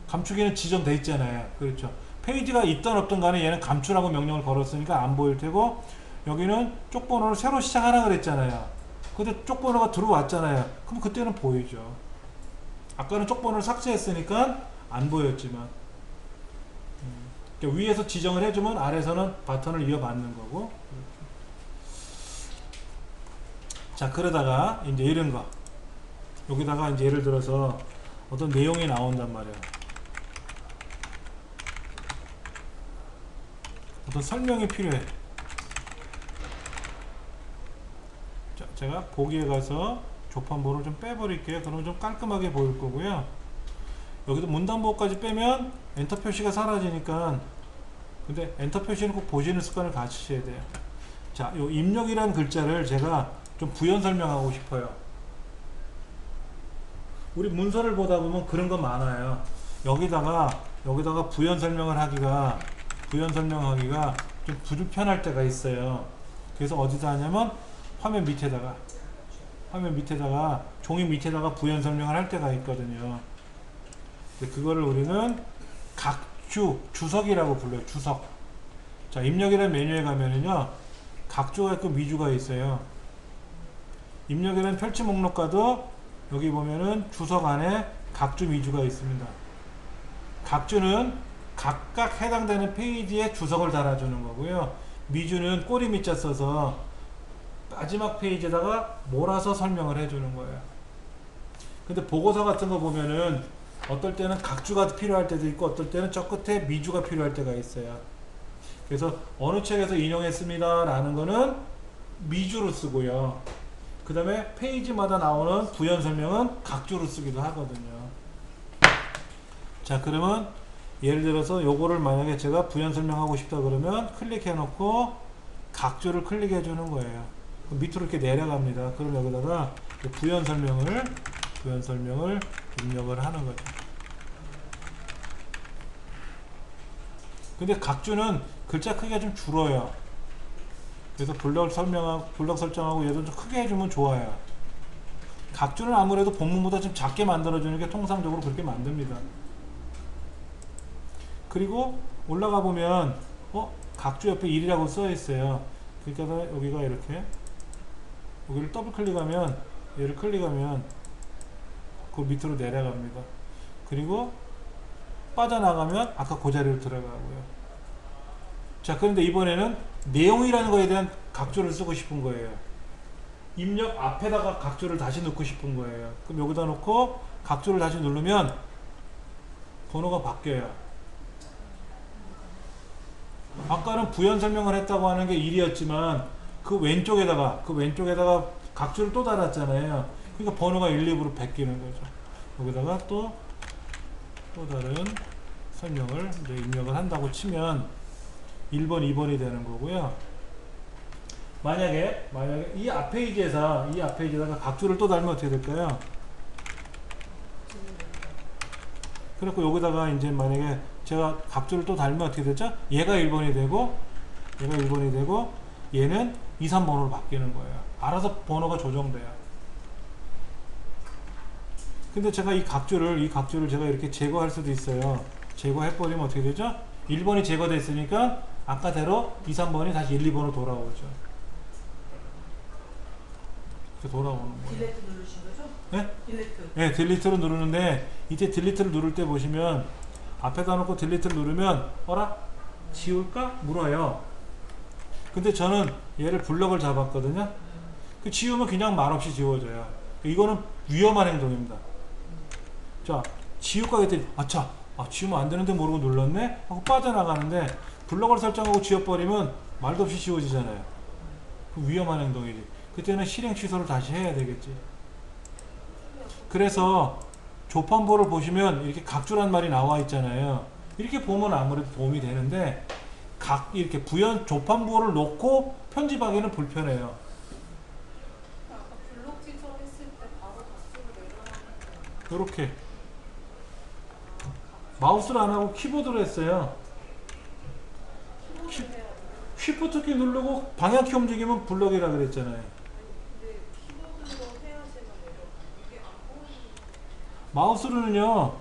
감추기는 지정돼 있잖아요. 그렇죠. 페이지가 있던 없던 간에 얘는 감추라고 명령을 걸었으니까 안 보일 테고, 여기는 쪽번호를 새로 시작하라 그랬잖아요. 근데 쪽번호가 들어왔잖아요. 그럼 그때는 보이죠. 아까는 쪽번호를 삭제했으니까 안 보였지만, 그러니까 위에서 지정을 해주면 아래에서는 버튼을 이어받는 거고. 자, 그러다가 이제 이런 거 여기다가 이제 예를 들어서 어떤 내용이 나온단 말이에요. 어떤 설명이 필요해. 자, 제가 보기에 가서 조판본을 좀 빼버릴게요. 그러면 좀 깔끔하게 보일 거고요. 여기도 문단보호까지 빼면 엔터 표시가 사라지니까, 근데 엔터 표시는 꼭 보시는 습관을 가지셔야 돼요. 자, 요 입력이라는 글자를 제가 좀 부연 설명하고 싶어요. 우리 문서를 보다 보면 그런 거 많아요. 여기다가 부연 설명을 하기가 좀 불편할 때가 있어요. 그래서 어디다 하냐면 화면 밑에다가 종이 밑에다가 부연 설명을 할 때가 있거든요. 그거를 우리는 각주, 주석이라고 불러요. 주석. 자, 입력이라는 메뉴에 가면은요, 각주가 있고 미주가 있어요. 입력이라는 펼치 목록과도 여기 보면은 주석 안에 각주, 미주가 있습니다. 각주는 각각 해당되는 페이지에 주석을 달아주는 거고요. 미주는 꼬리 밑자 써서 마지막 페이지에다가 몰아서 설명을 해주는 거예요. 근데 보고서 같은 거 보면은 어떨 때는 각주가 필요할 때도 있고, 어떨 때는 저 끝에 미주가 필요할 때가 있어요. 그래서 어느 책에서 인용했습니다 라는 거는 미주로 쓰고요. 그 다음에 페이지마다 나오는 부연 설명은 각주로 쓰기도 하거든요. 자, 그러면 예를 들어서 요거를 만약에 제가 부연 설명하고 싶다 그러면 클릭해 놓고 각주를 클릭해 주는 거예요. 밑으로 이렇게 내려갑니다. 그럼 여기다가 부연 설명을 입력을 하는 거죠. 근데 각주는 글자 크기가 좀 줄어요. 그래서 블럭 설정하고 얘도 좀 크게 해주면 좋아요. 각주는 아무래도 본문보다 좀 작게 만들어주는 게 통상적으로 그렇게 만듭니다. 그리고 올라가 보면 각주 옆에 1이라고 써 있어요. 그러니까 여기가 이렇게, 여기를 더블 클릭하면, 얘를 클릭하면 그 밑으로 내려갑니다. 그리고 빠져나가면 아까 그 자리로 들어가고요. 자, 그런데 이번에는 내용이라는 거에 대한 각주를 쓰고 싶은 거예요. 입력 앞에다가 각주를 다시 넣고 싶은 거예요. 그럼 여기다 놓고 각주를 다시 누르면 번호가 바뀌어요. 아까는 부연 설명을 했다고 하는 게 1이었지만 그 왼쪽에다가 각주를 또 달았잖아요. 그러니까 번호가 1, 2부로 바뀌는 거죠. 여기다가 또 다른 설명을 이제 입력을 한다고 치면 1번, 2번이 되는 거고요. 만약에 이 앞 페이지에다가 각주를 또 달면 어떻게 될까요? 그래서 여기다가 이제 만약에 제가 각주를 또 달면 어떻게 되죠? 얘가 1번이 되고 얘는 2, 3번으로 바뀌는 거예요. 알아서 번호가 조정돼요. 근데 제가 이 각주를 제가 이렇게 제거할 수도 있어요. 제거해버리면 어떻게 되죠? 1번이 제거됐으니까 아까대로 2, 3번이 다시 1, 2번으로 돌아오죠. 이렇게 돌아오는 거예요. 딜레트 누르신 거죠? 네? 딜레트. 네, 딜리트로 누르는데 이때 딜리트를 누를 때 보시면 앞에다 놓고 딜리트를 누르면 어라? 지울까? 물어요. 근데 저는 얘를 블럭을 잡았거든요. 그 지우면 그냥 말없이 지워져요. 이거는 위험한 행동입니다. 자, 지울까 했더니 지우면 안 되는데 모르고 눌렀네? 하고 빠져나가는데 블럭을 설정하고 지워버리면 말도 없이 지워지잖아요. 그 위험한 행동이지. 그때는 실행 취소를 다시 해야 되겠지. 그래서 조판보를 보시면 이렇게 각주란 말이 나와 있잖아요. 이렇게 보면 아무래도 도움이 되는데 이렇게 조판보를 놓고 편집하기는 불편해요. 아까 블록 지정했을 때 바로 각주를 내려가는 거. 이렇게 마우스를 안 하고 키보드로 했어요. 키보드 해야 돼. 쉬프트 키 누르고 방향키 움직이면 블럭이라 그랬잖아요. 근데 키보드로 해야지만 내려가. 이게 안 보이는 마우스로는요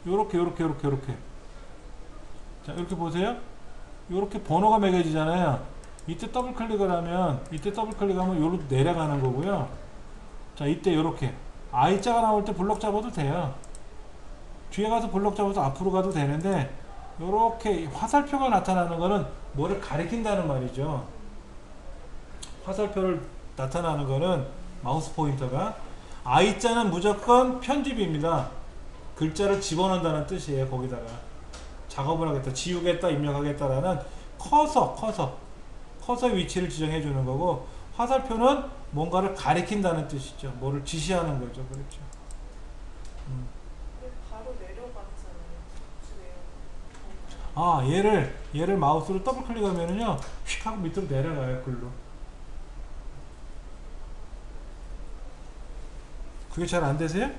요렇게 자, 이렇게 보세요. 요렇게 번호가 매겨지잖아요. 이때 더블 클릭을 하면 요로 내려가는 거고요. 자, 이때 요렇게 I자가 나올 때 블럭 잡아도 돼요. 뒤에 가서 블럭 잡아서 앞으로 가도 되는데 요렇게 화살표가 나타나는 거는 뭐를 가리킨다는 말이죠. 화살표를 나타나는 거는 마우스 포인터가 I자는 무조건 편집입니다. 글자를 집어넣는다는 뜻이에요. 거기다가 작업을 하겠다, 지우겠다, 입력하겠다라는 커서의 위치를 지정해 주는 거고, 화살표는 뭔가를 가리킨다는 뜻이죠. 뭐를 지시하는 거죠. 그렇죠. 게 바로 내려갔잖아요. 얘를 마우스로 더블 클릭하면은요, 휙 하고 밑으로 내려가요. 글로. 그게 잘 안 되세요?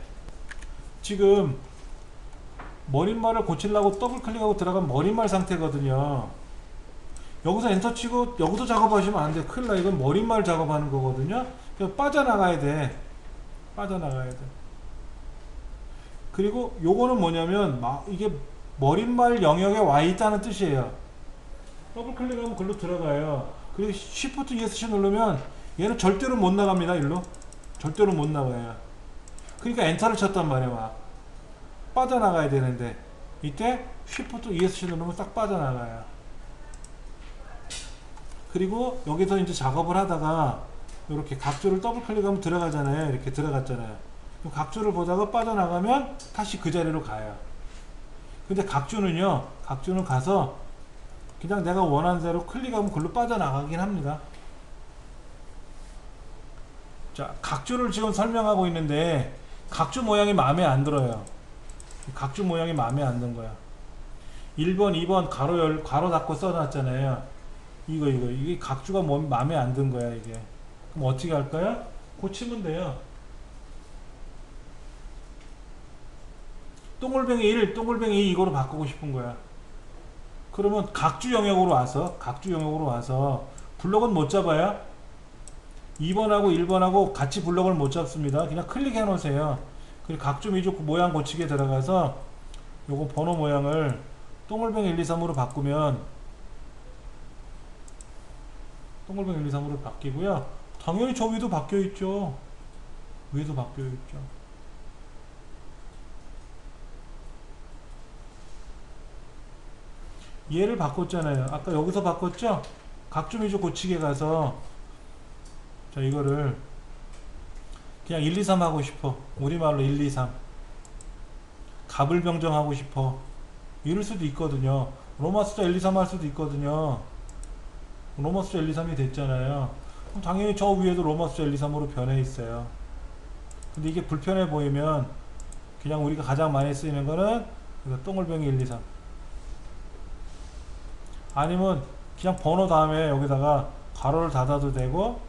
지금 머릿말을 고치려고 더블 클릭하고 들어간 머릿말 상태거든요. 여기서 엔터 치고 여기서 작업하시면 안 돼. 큰일 나. 이건 머릿말 작업하는 거거든요. 그래서 빠져나가야 돼. 그리고 요거는 뭐냐면 이게 머릿말 영역에 와 있다는 뜻이에요. 더블 클릭하면 글로 들어가요. 그리고 Shift ESC 누르면 얘는 절대로 못 나갑니다. 일로. 절대로 못 나가요. 그러니까 엔터를 쳤단 말이에요. 막 빠져나가야 되는데 이때 Shift ESC 누르면 딱 빠져나가요. 그리고 여기서 이제 작업을 하다가 이렇게 각주를 더블 클릭하면 들어가잖아요. 이렇게 들어갔잖아요. 그럼 각주를 보다가 빠져나가면 다시 그 자리로 가요. 근데 각주는 가서 그냥 내가 원하는 대로 클릭하면 글로 빠져나가긴 합니다. 자, 각주를 지금 설명하고 있는데 각주 모양이 마음에 안 들어요. 각주 모양이 마음에 안 든 거야. 1번, 2번 가로 닫고 써놨잖아요. 이게 각주가 마음에 안 든 거야, 이게. 그럼 어떻게 할까요? 고치면 돼요. 동글뱅이 1, 동글뱅이 2 이거로 바꾸고 싶은 거야. 그러면 각주 영역으로 와서 블럭은 못 잡아요. 2번하고 1번하고 같이 블럭을 못 잡습니다. 그냥 클릭해 놓으세요. 그리고 각주 미적 모양 고치기에 들어가서 요거 번호 모양을 동글뱅이 1, 2, 3으로 바꾸면 동글뱅이 1, 2, 3으로 바뀌고요. 당연히 저 위도 바뀌어 있죠. 위도 바뀌어 있죠. 얘를 바꿨잖아요. 아까 여기서 바꿨죠? 각주 미적 고치기에 가서 자, 이거를 그냥 1, 2, 3 하고 싶어. 우리말로 1, 2, 3. 값을 변경하고 싶어. 이럴 수도 있거든요. 로마 숫자 1, 2, 3 할 수도 있거든요. 로마 숫자 1, 2, 3이 됐잖아요. 그럼 당연히 저 위에도 로마 숫자 1, 2, 3으로 변해 있어요. 근데 이게 불편해 보이면 그냥 우리가 가장 많이 쓰이는 거는 이거 동글뱅이 1, 2, 3. 아니면 그냥 번호 다음에 여기다가 괄호를 닫아도 되고,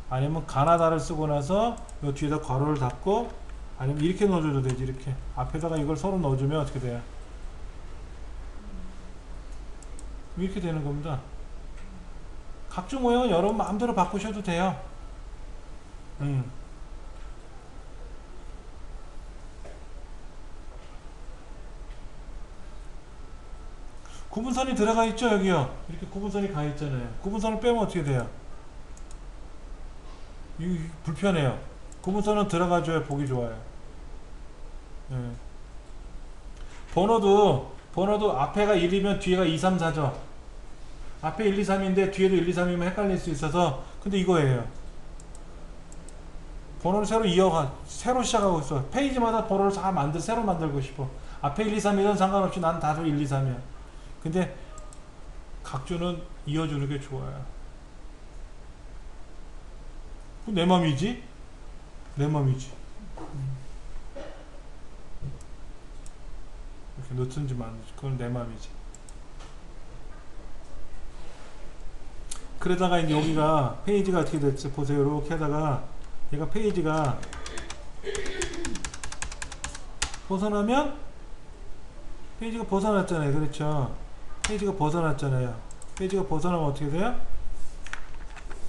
아니면 가나다를 쓰고 나서 이 뒤에다 괄호를 닫고, 아니면 이렇게 넣어줘도 되지. 이렇게 앞에다가 이걸 서로 넣어주면 어떻게 돼요? 이렇게 되는 겁니다. 각종 모양은 여러분 마음대로 바꾸셔도 돼요. 구분선이 들어가 있죠, 여기요. 이렇게 구분선이 가 있잖아요. 구분선을 빼면 어떻게 돼요? 이 불편해요. 구분선은 들어가줘야 보기 좋아요. 예. 번호도 앞에가 1이면 뒤에가 2, 3, 4죠. 앞에 1, 2, 3인데 뒤에도 1, 2, 3이면 헷갈릴 수 있어서, 근데 이거예요. 번호를 새로 시작하고 있어. 페이지마다 번호를 다 새로 만들고 싶어. 앞에 1, 2, 3이든 상관없이 난 다들 1, 2, 3이야. 근데 각주는 이어주는 게 좋아요. 내 맘이지? 내 맘이지. 이렇게 놓든지 말든지 그건 내 맘이지. 그러다가 이제 여기가 페이지가 어떻게 됐지? 보세요. 이렇게 하다가 얘가 페이지가 벗어나면, 페이지가 벗어났잖아요. 그렇죠? 페이지가 벗어났잖아요. 페이지가 벗어나면 어떻게 돼요?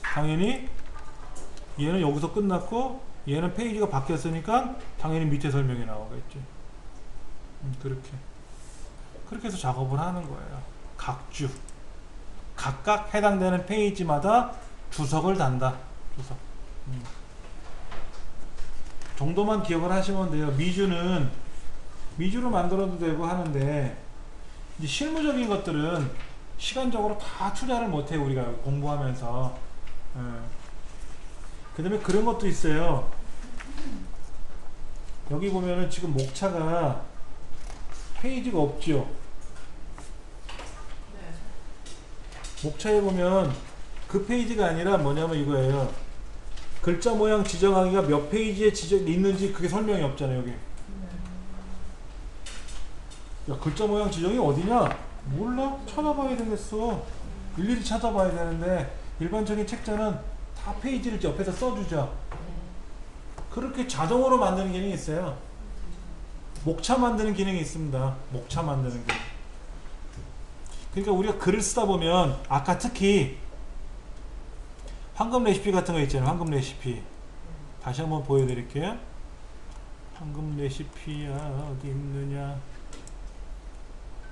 당연히 얘는 여기서 끝났고 얘는 페이지가 바뀌었으니까 당연히 밑에 설명이 나오겠지. 그렇게 해서 작업을 하는 거예요. 각주, 각각 해당되는 페이지마다 주석을 단다. 주석. 정도만 기억을 하시면 돼요. 미주로 만들어도 되고 하는데, 이제 실무적인 것들은 시간적으로 다 투자를 못해 우리가 공부하면서. 그 다음에 그런 것도 있어요. 여기 보면은 지금 목차가 페이지가 없죠. 목차에 보면 그 페이지가 아니라 뭐냐면 이거예요. 글자 모양 지정하기가 몇 페이지에 있는지 그게 설명이 없잖아요. 여기. 야, 글자 모양 지정이 어디냐? 몰라? 찾아봐야 되겠어. 일일이 찾아봐야 되는데 일반적인 책자는 다 페이지를 옆에서 써주죠. 그렇게 자동으로 만드는 기능이 있어요. 목차 만드는 기능이 있습니다. 목차 만드는 기능. 그러니까 우리가 글을 쓰다 보면 아까 특히 황금 레시피 같은 거 있잖아요. 황금 레시피. 다시 한번 보여드릴게요. 황금 레시피야 어디 있느냐.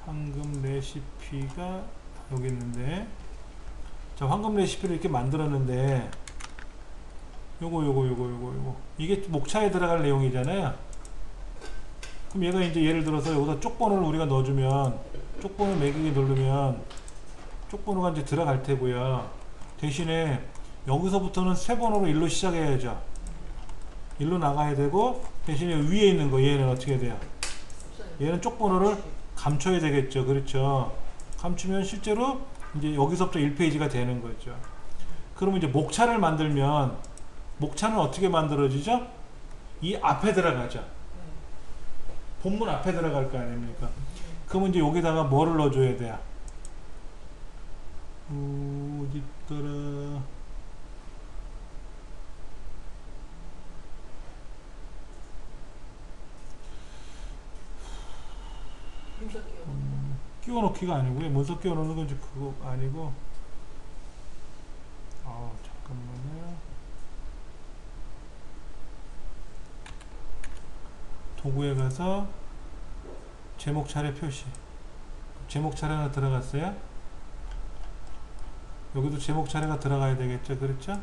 황금 레시피가 여기 있는데, 자, 황금 레시피를 이렇게 만들었는데 요거 이게 목차에 들어갈 내용이잖아요. 그럼 얘가 이제 예를 들어서 여기다 쪽번호를 우리가 넣어주면, 쪽번호 매기기 누르면 쪽번호가 이제 들어갈 테고요. 대신에 여기서부터는 세 번호로 1로 시작해야죠. 1로 나가야 되고, 대신에 위에 있는 거 얘는 어떻게 돼요? 얘는 쪽번호를 감춰야 되겠죠. 그렇죠? 감추면 실제로 이제 여기서부터 1페이지가 되는 거죠. 그러면 이제 목차를 만들면, 목차는 어떻게 만들어지죠? 이 앞에 들어가죠. 본문 앞에 들어갈 거 아닙니까? 그러면 이제 여기다가 뭐를 넣어줘야 돼요? 어디 있더라? 문서 끼워넣기가 아니고요. 문서 끼워넣는 건 그거 아니고. 잠깐만요. 도구에 가서 제목 차례 표시. 제목 차례 하나 들어갔어요. 여기도 제목 차례가 들어가야 되겠죠. 그렇죠?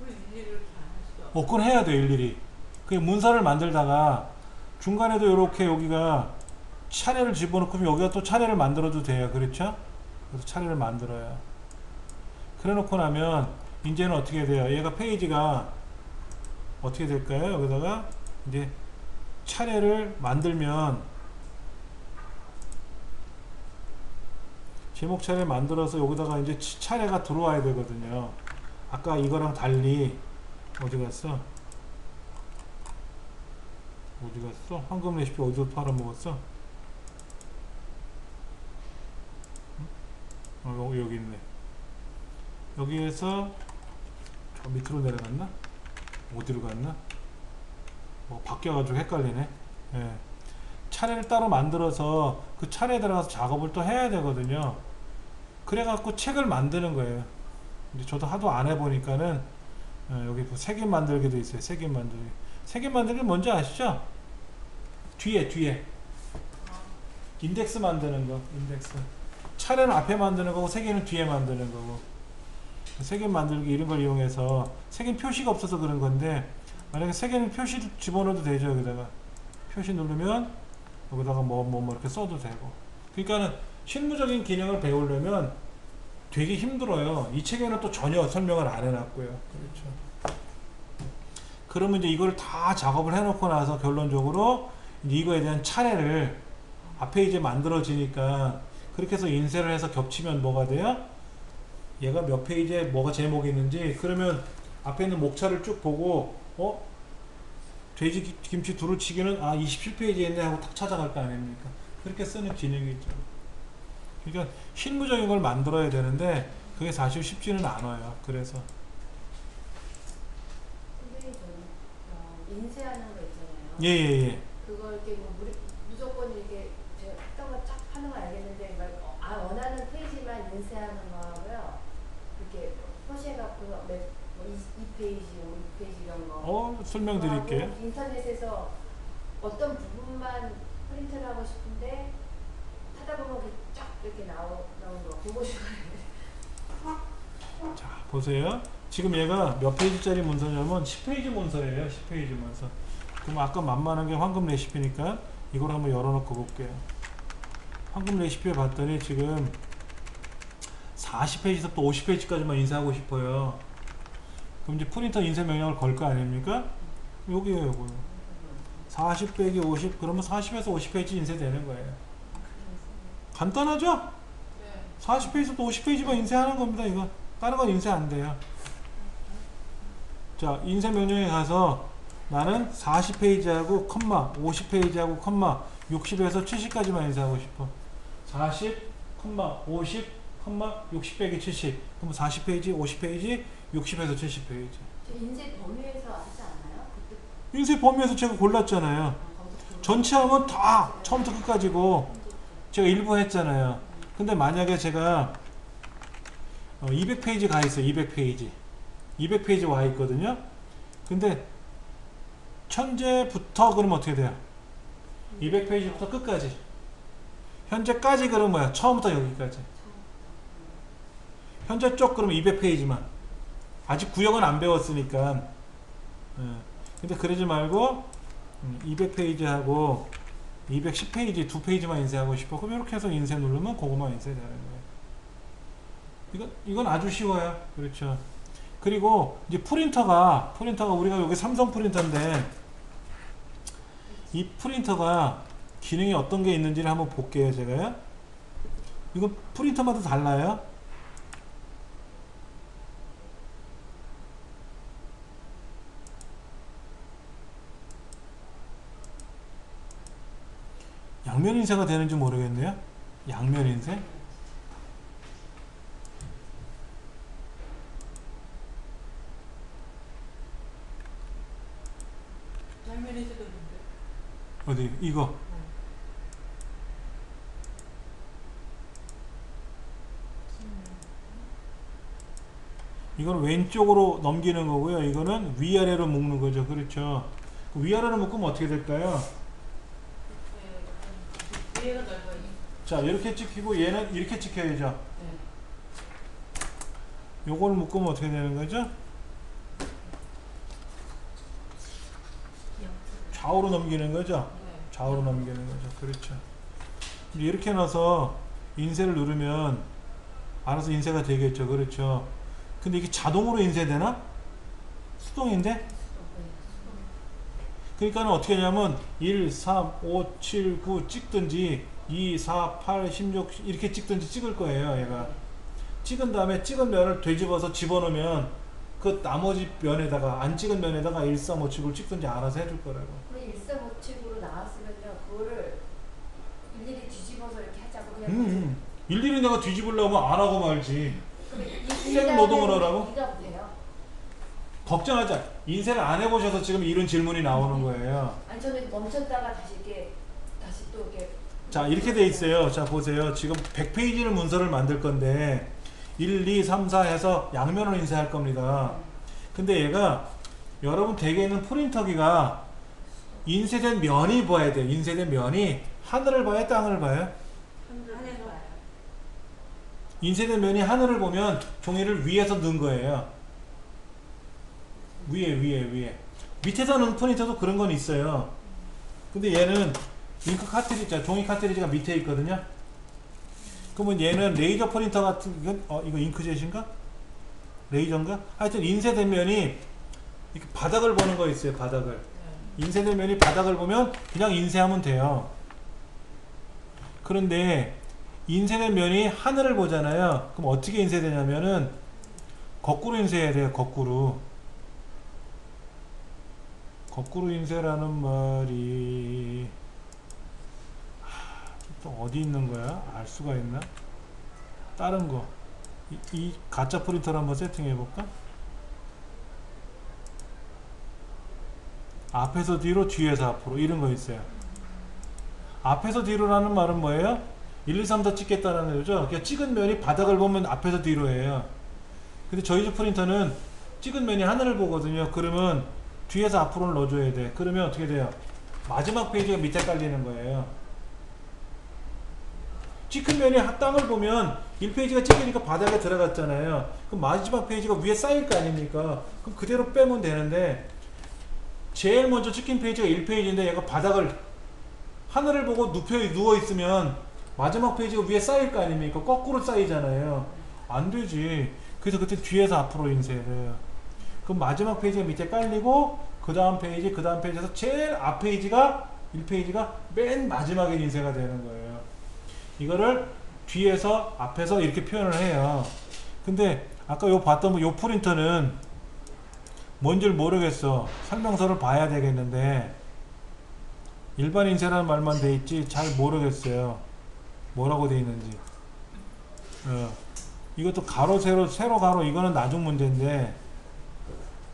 왜 일일이 이렇게 안 하시죠? 그건 해야 돼요. 일일이. 그 문서를 만들다가 중간에도 이렇게 여기가 차례를 집어넣고 여기가 또 차례를 만들어도 돼요. 그렇죠? 그래서 차례를 만들어요. 그래 놓고 나면 이제는 어떻게 돼요? 얘가 페이지가 어떻게 될까요? 여기다가 이제 차례를 만들면 제목 차례 만들어서 여기다가 이제 차례가 들어와야 되거든요. 아까 이거랑 달리 어디 갔어? 어디 갔어? 황금 레시피 어디서 팔아먹었어? 여기 있네. 여기에서 저 밑으로 내려갔나? 어디로 갔나? 바뀌어가지고 헷갈리네. 예. 차례를 따로 만들어서 그 차례에 들어가서 작업을 또 해야 되거든요. 그래갖고 책을 만드는 거예요. 근데 저도 하도 안 해보니까는 여기 색인 만들기도 있어요. 색인 만들기. 색인 만들기 뭔지 아시죠? 뒤에 인덱스 만드는 거. 인덱스. 차례는 앞에 만드는 거고 색인은 뒤에 만드는 거고. 색인 만들기 이런 걸 이용해서 색인 표시가 없어서 그런 건데 만약에 색인 표시 집어넣어도 되죠. 여기다가 표시 누르면 여기다가 뭐 이렇게 써도 되고. 그러니까는 실무적인 기능을 배우려면 되게 힘들어요. 이 책에는 또 전혀 설명을 안 해놨고요. 그렇죠. 그러면 이제 이걸 다 작업을 해놓고 나서 결론적으로 이거에 대한 차례를 앞에 이제 만들어지니까 그렇게 해서 인쇄를 해서 겹치면 뭐가 돼요? 얘가 몇 페이지에 뭐가 제목이 있는지 그러면 앞에 있는 목차를 쭉 보고 돼지 김치 두루치기는 27페이지에 있네 하고 탁 찾아갈 거 아닙니까? 그렇게 쓰는 기능이 있죠. 그러니까 실무적인 걸 만들어야 되는데 그게 사실 쉽지는 않아요. 그래서 선생님 저는 인쇄하는 거 있잖아요. 예예예. 그거 이렇게 무조건 이렇게 제가 했던 거 쫙 하는 건 알겠는데 원하는 페이지만 인쇄하는 거하고요. 이렇게 표시해갖고 2페이지, 5페이지 이런 거. 설명드릴게요. 인터넷에서 어떤 부분만 프린트를 하고 싶은데 하다 보면 쫙 이렇게 나오는 거 그거 자 보세요. 지금 얘가 몇 페이지짜리 문서냐면 10페이지 문서예요. 10페이지 문서. 그럼 아까 만만한 게 황금 레시피니까 이걸 한번 열어놓고 볼게요. 황금 레시피에 봤더니 지금 40페이지에서 또 50페이지까지만 인쇄하고 싶어요. 그럼 이제 프린터 인쇄 명령을 걸 거 아닙니까? 여기에요, 요거. 40 빼기 50, 그러면 40에서 50페이지 인쇄되는 거예요. 간단하죠? 네. 40페이지에서 또 50페이지만 인쇄하는 겁니다, 이거. 다른 건 인쇄 안 돼요. 자, 인쇄 명령에 가서 나는 40페이지하고 컴마, 50페이지하고 컴마, 60에서 70까지만 인쇄하고 싶어. 40, 컴마, 50, 컴마, 60 빼기 70. 그럼 40페이지, 50페이지, 60에서 70페이지. 인쇄 범위에서 하지 않나요? 인쇄 범위에서 제가 골랐잖아요. 전체 하면 다 처음부터 끝까지고 제가 일부 했잖아요. 근데 만약에 제가 200페이지 가 있어요. 200페이지 와 있거든요. 근데 현재부터 그러면 어떻게 돼요? 200페이지부터 끝까지. 현재까지 그러면 뭐야? 처음부터 여기까지. 현재 쪽 그러면 200페이지만. 아직 구역은 안 배웠으니까. 근데 그러지 말고 200페이지하고 210페이지 2페이지만 인쇄하고 싶어. 그럼 이렇게 해서 인쇄 누르면 그거만 인쇄되는 거예요. 이건 아주 쉬워요. 그렇죠. 그리고 이제 프린터가 우리가 여기 삼성 프린터인데 이 프린터가 기능이 어떤 게 있는지를 한번 볼게요. 제가요. 이거 프린터마다 달라요. 양면 인쇄가 되는지 모르겠네요. 양면 인쇄? 장면에서도 있는데. 어디? 이거. 이거는 왼쪽으로 넘기는 거고요. 이거는 위아래로 묶는 거죠. 그렇죠. 위아래로 묶으면 어떻게 될까요? 위에가 넓어요. 자, 이렇게 찍히고 얘는 이렇게 찍혀야죠. 네. 요걸 묶으면 어떻게 되는 거죠? 좌우로 넘기는 거죠. 네. 좌우로 넘기는 거죠. 그렇죠. 이렇게 넣어서 인쇄를 누르면 알아서 인쇄가 되겠죠. 그렇죠. 근데 이게 자동으로 인쇄되나? 수동인데? 그러니까 어떻게 하냐면 1, 3, 5, 7, 9 찍든지 2, 4, 8, 16 이렇게 찍든지 찍을 거예요. 얘가 찍은 다음에 찍은 면을 되집어서 집어넣으면 그 나머지 면에다가 안 찍은 면에다가 1357을 찍든지 알아서 해줄 거라고. 그럼 1357으로 나왔으면요, 그거를 일일이 뒤집어서 이렇게 하자고 그냥. 일일이 내가 뒤집으려면 안 하고 말지. 이 생 노동을 하라고? 이가 돼요? 걱정하지 마. 인쇄를 안 해보셔서 지금 이런 질문이 나오는 거예요. 아니 저는 멈췄다가 다시 이렇게 다시 또 이렇게. 자, 이렇게 돼 있어요. 자, 보세요. 지금 100페이지를 문서를 만들 건데 1, 2, 3, 4 해서 양면을 인쇄할 겁니다. 근데 얘가 여러분 댁에 있는 프린터기가 인쇄된 면이 봐야 돼요. 인쇄된 면이 하늘을 봐요, 땅을 봐요? 하늘로 와요. 인쇄된 면이 하늘을 보면 종이를 위에서 넣은 거예요. 위에. 밑에서 넣은 프린터도 그런 건 있어요. 근데 얘는 잉크 카트리지, 종이 카트리지가 밑에 있거든요. 그러면 얘는 레이저 프린터 같은, 이거 잉크젯인가? 레이저인가? 하여튼 인쇄된 면이 이렇게 바닥을 보는 거 있어요, 바닥을. 인쇄된 면이 바닥을 보면 그냥 인쇄하면 돼요. 그런데 인쇄된 면이 하늘을 보잖아요. 그럼 어떻게 인쇄되냐면은 거꾸로 인쇄해야 돼요, 거꾸로. 거꾸로 인쇄라는 말이 또 어디 있는 거야? 알 수가 있나? 다른 거. 이 가짜 프린터를 한번 세팅해 볼까? 앞에서 뒤로, 뒤에서 앞으로 이런 거 있어요. 앞에서 뒤로라는 말은 뭐예요? 1, 2, 3 더 찍겠다는 거죠. 그러니까 찍은 면이 바닥을 보면 앞에서 뒤로예요. 근데 저희 집 프린터는 찍은 면이 하늘을 보거든요. 그러면 뒤에서 앞으로를 넣어줘야 돼. 그러면 어떻게 돼요? 마지막 페이지가 밑에 깔리는 거예요. 찍은 면이 땅을 보면 1페이지가 찍으니까 바닥에 들어갔잖아요. 그럼 마지막 페이지가 위에 쌓일 거 아닙니까? 그럼 그대로 빼면 되는데 제일 먼저 찍힌 페이지가 1페이지인데 얘가 바닥을 하늘을 보고 누워 있으면 마지막 페이지가 위에 쌓일 거 아닙니까? 거꾸로 쌓이잖아요. 안 되지. 그래서 그때 뒤에서 앞으로 인쇄를 해요. 그럼 마지막 페이지가 밑에 깔리고 그 다음 페이지, 그 다음 페이지에서 제일 앞 페이지가 1페이지가 맨 마지막에 인쇄가 되는 거예요. 이거를 뒤에서 앞에서 이렇게 표현을 해요. 근데 아까 요 봤던 요 프린터는 뭔지를 모르겠어. 설명서를 봐야 되겠는데 일반 인쇄라는 말만 돼 있지 잘 모르겠어요. 뭐라고 돼 있는지. 이것도 가로 세로 가로 이거는 나중 문제인데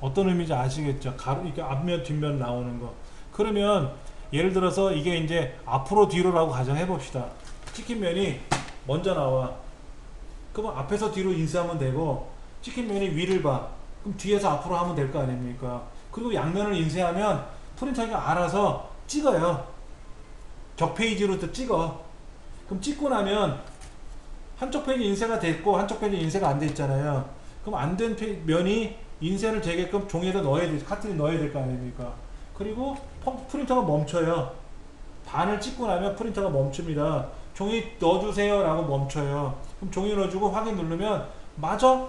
어떤 의미인지 아시겠죠? 가로 이렇게 앞면 뒷면 나오는 거. 그러면 예를 들어서 이게 이제 앞으로 뒤로라고 가정해 봅시다. 찍힌 면이 먼저 나와. 그러면 앞에서 뒤로 인쇄하면 되고 찍힌 면이 위를 봐. 그럼 뒤에서 앞으로 하면 될 거 아닙니까? 그리고 양면을 인쇄하면 프린터가 알아서 찍어요. 적 페이지로 또 찍어. 그럼 찍고 나면 한쪽 페이지 인쇄가 됐고 한쪽 페이지 인쇄가 안 돼 있잖아요. 그럼 안 된 면이 인쇄를 되게끔 종이에다 넣어야 돼, 카트리 넣어야 될 거 아닙니까? 그리고 프린터가 멈춰요. 반을 찍고 나면 프린터가 멈춥니다. 종이 넣어주세요 라고 멈춰요. 그럼 종이 넣어주고 확인 누르면 맞아?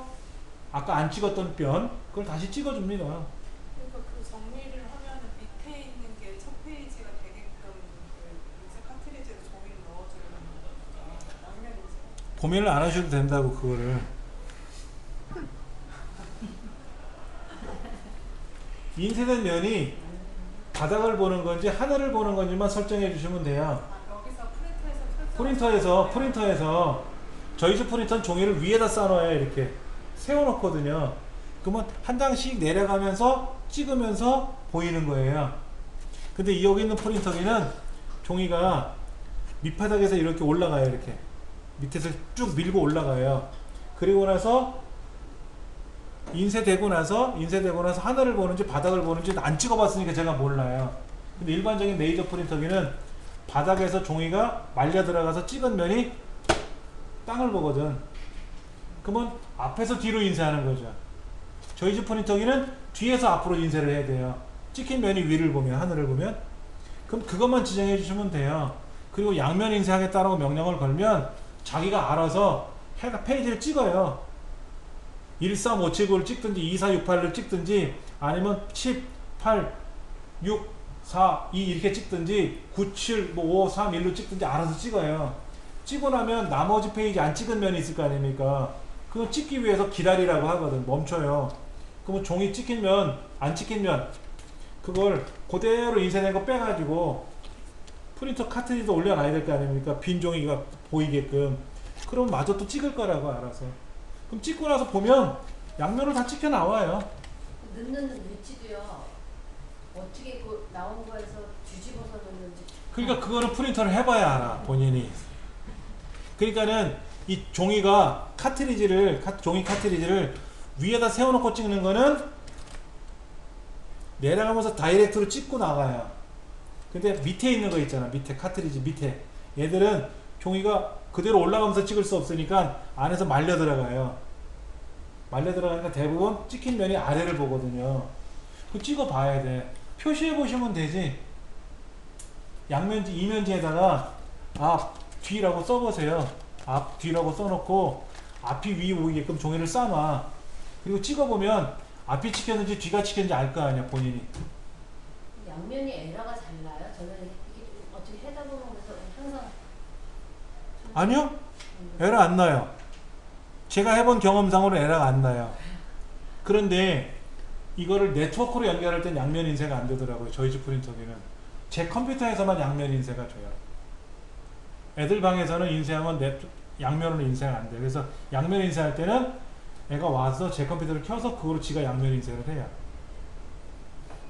아까 안 찍었던 편 그걸 다시 찍어줍니다. 그러니까 그 정리를 하면 밑에 있는 게 첫 페이지가 되게끔 그 인쇄 카트리지를 종이를 넣어주는 거니까 양면 인쇄. 고민을 안 하셔도 된다고 그거를. 인쇄된 면이 바닥을 보는 건지 하늘을 보는 건지만 설정해 주시면 돼요. 여기서 프린터에서 프린터에서 저희 집 프린터는 종이를 위에다 쌓아놔요. 이렇게 세워놓거든요. 그러면 한 장씩 내려가면서 찍으면서 보이는 거예요. 근데 여기 있는 프린터기는 종이가 밑바닥에서 이렇게 올라가요. 이렇게 밑에서 쭉 밀고 올라가요. 그리고 나서 인쇄되고 나서 하늘을 보는지 바닥을 보는지 안 찍어봤으니까 제가 몰라요. 근데 일반적인 레이저 프린터기는 바닥에서 종이가 말려 들어가서 찍은 면이 땅을 보거든. 그러면 앞에서 뒤로 인쇄하는 거죠. 저희 집 프린터기는 뒤에서 앞으로 인쇄를 해야 돼요. 찍힌 면이 위를 보면, 하늘을 보면. 그럼 그것만 지정해 주시면 돼요. 그리고 양면 인쇄하겠다라고 명령을 걸면 자기가 알아서 페이지를 찍어요. 13579를 찍든지 2468을 찍든지 아니면 10, 8, 6, 4, 2 이렇게 찍든지 9, 7, 뭐 5, 3, 1로 찍든지 알아서 찍어요. 찍고 나면 나머지 페이지 안 찍은 면이 있을 거 아닙니까? 그거 찍기 위해서 기다리라고 하거든. 멈춰요. 그러면 종이 찍힌 면, 안 찍힌 면 그걸 그대로 인쇄된 거 빼가지고 프린터 카트리지도 올려놔야 될 거 아닙니까? 빈 종이가 보이게끔. 그럼 마저 또 찍을 거라고 알아서. 그럼 찍고 나서 보면 양면으로 다 찍혀 나와요. 넣는 위치도요. 어떻게 그 나온 거에서 뒤집어서 넣는지. 그러니까 그거는 프린터를 해봐야 알아 본인이. 그러니까는 이 종이가 카트리지를 종이 카트리지를 위에다 세워놓고 찍는 거는 내려가면서 다이렉트로 찍고 나가요. 근데 밑에 있는 거 있잖아. 밑에 카트리지 밑에 얘들은 종이가 그대로 올라가면서 찍을 수 없으니까 안에서 말려 들어가요. 말려 들어가니까 대부분 찍힌 면이 아래를 보거든요. 그 찍어 봐야 돼. 표시해 보시면 되지. 양면지 이면지에다가 앞 뒤라고 써보세요. 앞 뒤라고 써놓고 앞이 위 보이게끔 종이를 싸놔. 그리고 찍어보면 앞이 찍혔는지 뒤가 찍혔는지 알 거 아니야 본인이. 양면이 에러가 잘 나요? 저는 이게 어떻게 하다 보면 그래서 항상 아니요? 에러 안 나요. 제가 해본 경험상으로 에러가 안 나요. 그런데 이거를 네트워크로 연결할 땐 양면 인쇄가 안 되더라고요. 저희 집 프린터기는. 제 컴퓨터에서만 양면 인쇄가 돼요. 애들 방에서는 인쇄하면 양면으로 인쇄가 안 돼요. 그래서 양면 인쇄할 때는 애가 와서 제 컴퓨터를 켜서 그거로 지가 양면 인쇄를 해요.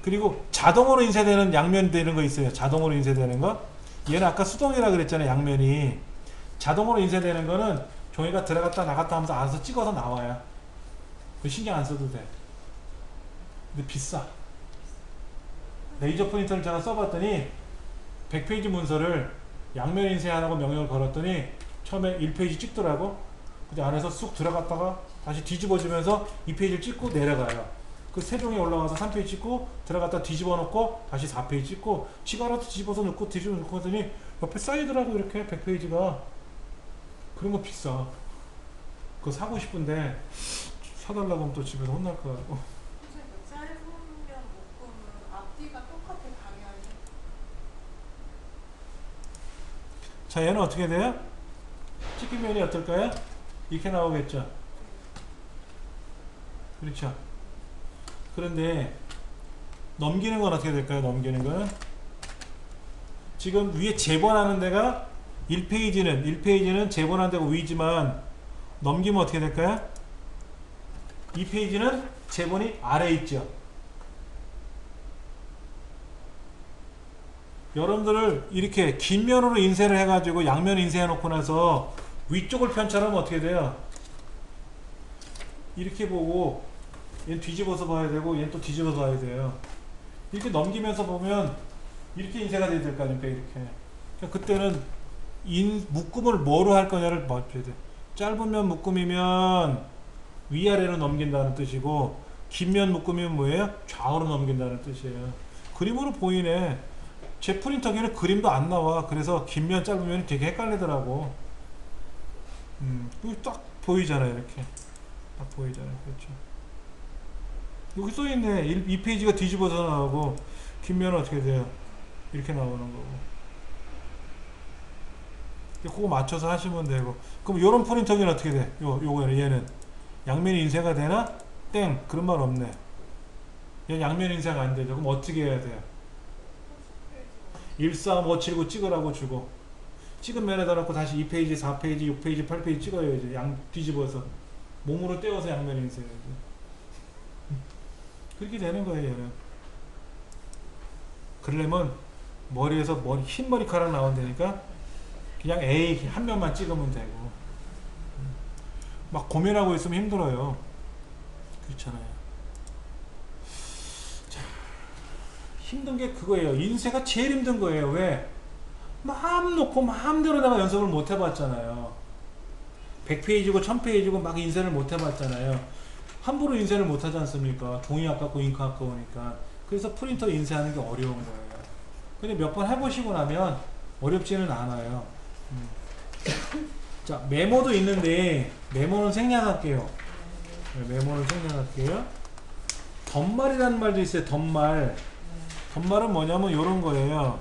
그리고 자동으로 인쇄되는 양면 되는 거 있어요. 자동으로 인쇄되는 거. 얘는 아까 수동이라 그랬잖아요. 양면이. 자동으로 인쇄되는 거는 종이가 들어갔다 나갔다 하면서 알아서 찍어서 나와요. 신경 안 써도 돼. 근데 비싸. 레이저 프린터를 제가 써봤더니 100페이지 문서를 양면 인쇄하라고 명령을 걸었더니 처음에 1페이지 찍더라고. 근데 안에서 쑥 들어갔다가 다시 뒤집어주면서 2페이지를 찍고 내려가요. 그 세 종이 올라가서 3페이지 찍고 들어갔다 뒤집어 놓고 다시 4페이지 찍고 지가 알아서 뒤집어서 넣고 뒤집어 놓고 하더니 옆에 쌓이더라고. 이렇게 100페이지가. 그런 거 비싸. 그거 사고 싶은데 사달라고 하면 또 집에서 혼날 거 같고. 선생님, 그 짧은 면 묶음은 앞뒤가 똑같아 방향이. 자, 얘는 어떻게 돼요? 찍힌 면이 어떨까요? 이렇게 나오겠죠. 그렇죠. 그런데 넘기는 건 어떻게 될까요? 넘기는 거는 지금 위에 재본하는 데가 1페이지는 재본하는 데가 위지만 넘기면 어떻게 될까요? 2페이지는 재본이 아래에 있죠. 여러분들을 이렇게 긴 면으로 인쇄를 해가지고 양면 인쇄해 놓고 나서 위쪽을 편찬하면 어떻게 돼요? 이렇게 보고 얘는 뒤집어서 봐야 되고 얘는 또 뒤집어서 봐야 돼요. 이렇게 넘기면서 보면 이렇게 인쇄가 돼야 될 거 아닙니까? 이렇게. 그러니까 그때는 묶음을 뭐로 할 거냐를 맞춰야 돼. 짧은 면 묶음이면 위아래로 넘긴다는 뜻이고 긴 면 묶음이면 뭐예요? 좌우로 넘긴다는 뜻이에요. 그림으로 보이네. 제 프린터기는 그림도 안 나와. 그래서 긴 면 짧은 면이 되게 헷갈리더라고. 여기 딱 보이잖아요. 이렇게 딱 보이잖아요. 그렇죠. 여기 써있네. 2페이지가 뒤집어서 나오고 긴 면은 어떻게 돼요? 이렇게 나오는 거고. 그거 맞춰서 하시면 되고. 그럼 요런 프린터기는 어떻게 돼? 요거는 얘는 양면이 인쇄가 되나? 땡. 그런 말 없네. 얘는 양면 인쇄가 안 되죠. 그럼 어떻게 해야 돼요? 13579 찍으라고 주고 찍은 면에다 놓고 다시 2페이지, 4페이지, 6페이지, 8페이지 찍어야지. 양 뒤집어서 몸으로 떼어서 양면 인쇄해야지. 그렇게 되는 거예요. 얘는. 그러려면 머리에서 흰 머리카락 나온다니까 그냥 A 한 면만 찍으면 되고. 막 고민하고 있으면 힘들어요. 그렇잖아요. 자, 힘든 게 그거예요. 인쇄가 제일 힘든 거예요. 왜? 마음 놓고 마음대로 내가 연습을 못 해봤잖아요. 100페이지고 1000페이지고 막 인쇄를 못 해봤잖아요. 함부로 인쇄를 못 하지 않습니까? 종이 아깝고 잉크 아까우니까. 그래서 프린터 인쇄하는 게 어려운 거예요. 근데 몇 번 해보시고 나면 어렵지는 않아요. 자, 메모도 있는데 메모는 생략할게요. 네, 메모는 생략할게요. 덧말이라는 말도 있어요. 덧말. 덧말은 뭐냐면 요런 거예요.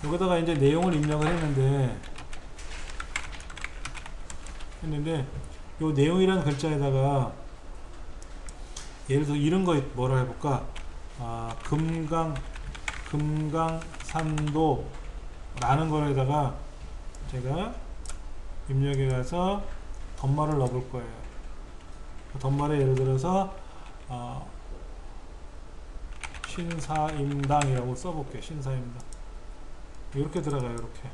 여기다가 이제 내용을 입력을 했는데 요 내용이라는 글자에다가 예를 들어 이런 거 뭐라 해볼까? 금강산도 라는 거에다가 제가 입력해 가서 덧말을 넣어볼 거예요. 덧말에 예를 들어서 신사임당이라고 써볼게요. 신사임당. 이렇게 들어가요. 이렇게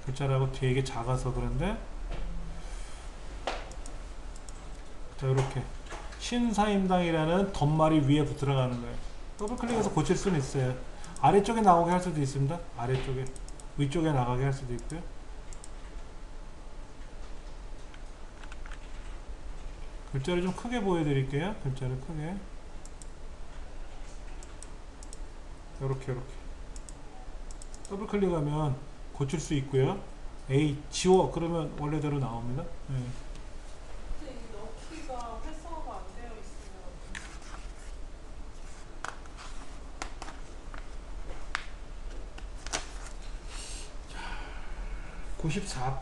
글자라고 되게 작아서 그런데, 자 이렇게 신사임당이라는 덧말이 위에 들어가는 거예요. 더블 클릭해서 고칠 수는 있어요. 아래쪽에 나오게 할 수도 있습니다. 아래쪽에, 위쪽에 나가게 할 수도 있고요. 글자를 좀 크게 보여드릴게요. 글자를 크게. 요렇게 더블 클릭하면 고칠 수 있고요. 에이 지워 그러면 원래대로 나옵니다. 네. 근데 이 넣기가 활성화가 안 되어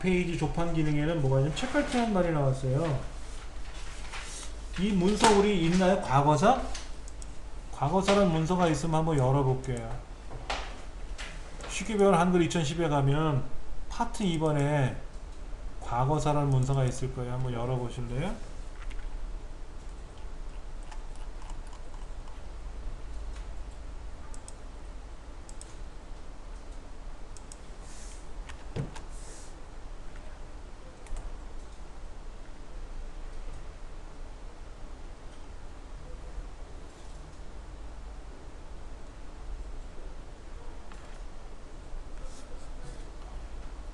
있으면 94페이지 조판 기능에는 뭐가 있냐면 책갈피라는 말이 나왔어요. 이 문서 우리 있나요? 과거사? 과거사라는 문서가 있으면 한번 열어볼게요. 쉽게 배운 한글 2010에 가면 파트 2번에 과거사라는 문서가 있을 거예요. 한번 열어보실래요?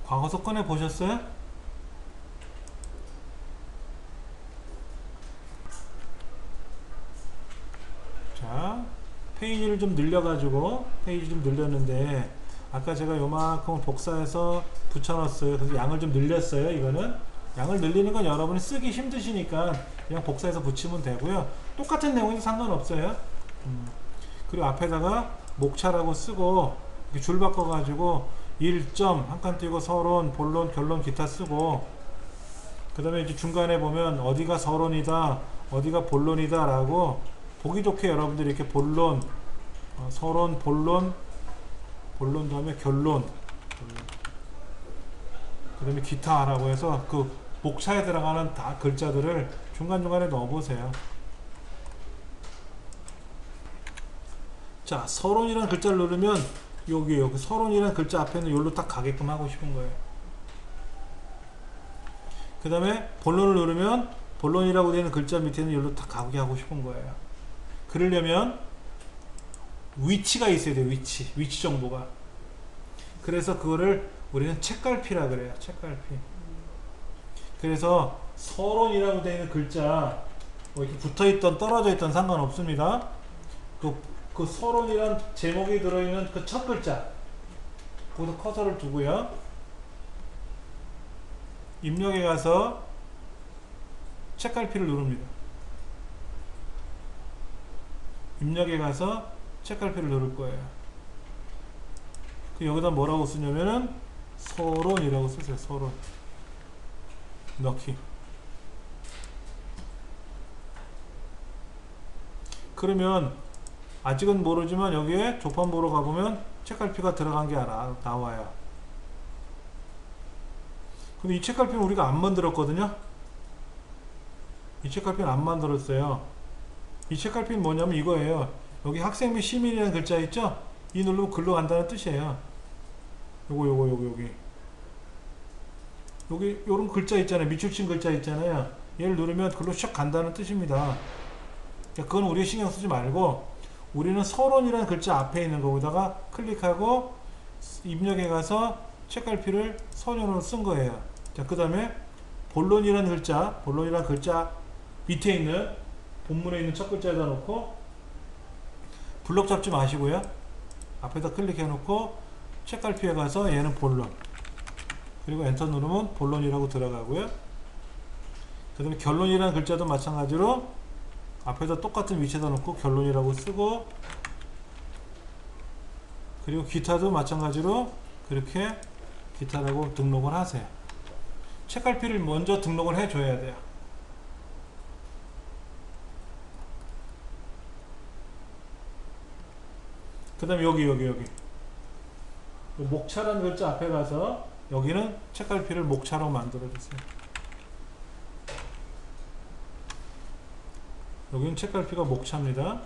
과거서 꺼내 보셨어요? 자, 페이지를 좀 늘려가지고 페이지 좀 늘렸는데 아까 제가 요만큼 복사해서 붙여놨어요. 그래서 양을 좀 늘렸어요. 이거는 양을 늘리는 건 여러분이 쓰기 힘드시니까 그냥 복사해서 붙이면 되고요. 똑같은 내용이 상관없어요. 그리고 앞에다가 목차라고 쓰고 이렇게 줄 바꿔가지고 1점 한 칸 띄고 서론, 본론, 결론, 기타 쓰고 그 다음에 이제 중간에 보면 어디가 서론이다, 어디가 본론이다 라고 보기 좋게 여러분들이 이렇게 본론, 서론, 본론 다음에 결론, 그 다음에 기타라고 해서 그 목차에 들어가는 다 글자들을 중간중간에 넣어보세요. 자, 서론이라는 글자를 누르면 여기 서론이라는 글자 앞에는 여기로 딱 가게끔 하고 싶은 거예요. 그 다음에 본론을 누르면 본론이라고 되는 글자 밑에는 여기로 딱 가게 하고 싶은 거예요. 그러려면 위치가 있어야 돼요. 위치 정보가. 그래서 그거를 우리는 책갈피라 그래요. 책갈피. 그래서 서론이라고 되는 글자 뭐 이렇게 붙어있던 떨어져 있던 상관없습니다. 그 서론이란 제목이 들어있는 그 첫 글자 거기서 커서를 두고요. 입력에 가서 책갈피를 누릅니다. 입력에 가서 책갈피를 누를 거예요. 여기다 뭐라고 쓰냐면은 서론이라고 쓰세요. 서론 넣기. 그러면 아직은 모르지만 여기에 조판보로 가보면 책갈피가 들어간 게 나와요. 근데 이 책갈피는 우리가 안 만들었거든요. 이 책갈피는 안 만들었어요. 이 책갈피는 뭐냐면 이거예요. 여기 학생 및 시민이라는 글자 있죠? 이 누르면 글로 간다는 뜻이에요. 여기 요런 글자 있잖아요. 밑줄 친 글자 있잖아요. 얘를 누르면 글로 샥 간다는 뜻입니다. 그건 우리가 신경 쓰지 말고 우리는 서론이라는 글자 앞에 있는 거기다가 클릭하고 입력에 가서 책갈피를 서론으로 쓴 거예요. 자, 그 다음에 본론이라는 글자 밑에 있는 본문에 있는 첫 글자에다 놓고 블럭 잡지 마시고요. 앞에다 클릭해 놓고 책갈피에 가서 얘는 본론, 그리고 엔터 누르면 본론이라고 들어가고요. 그 다음에 결론이라는 글자도 마찬가지로 앞에다 똑같은 위치에다 놓고 결론이라고 쓰고 그리고 기타도 마찬가지로 그렇게 기타라고 등록을 하세요. 책갈피를 먼저 등록을 해줘야 돼요. 그 다음에 여기 목차라는 글자 앞에 가서 여기는 책갈피를 목차로 만들어 주세요. 여기는 책갈피가 목차입니다.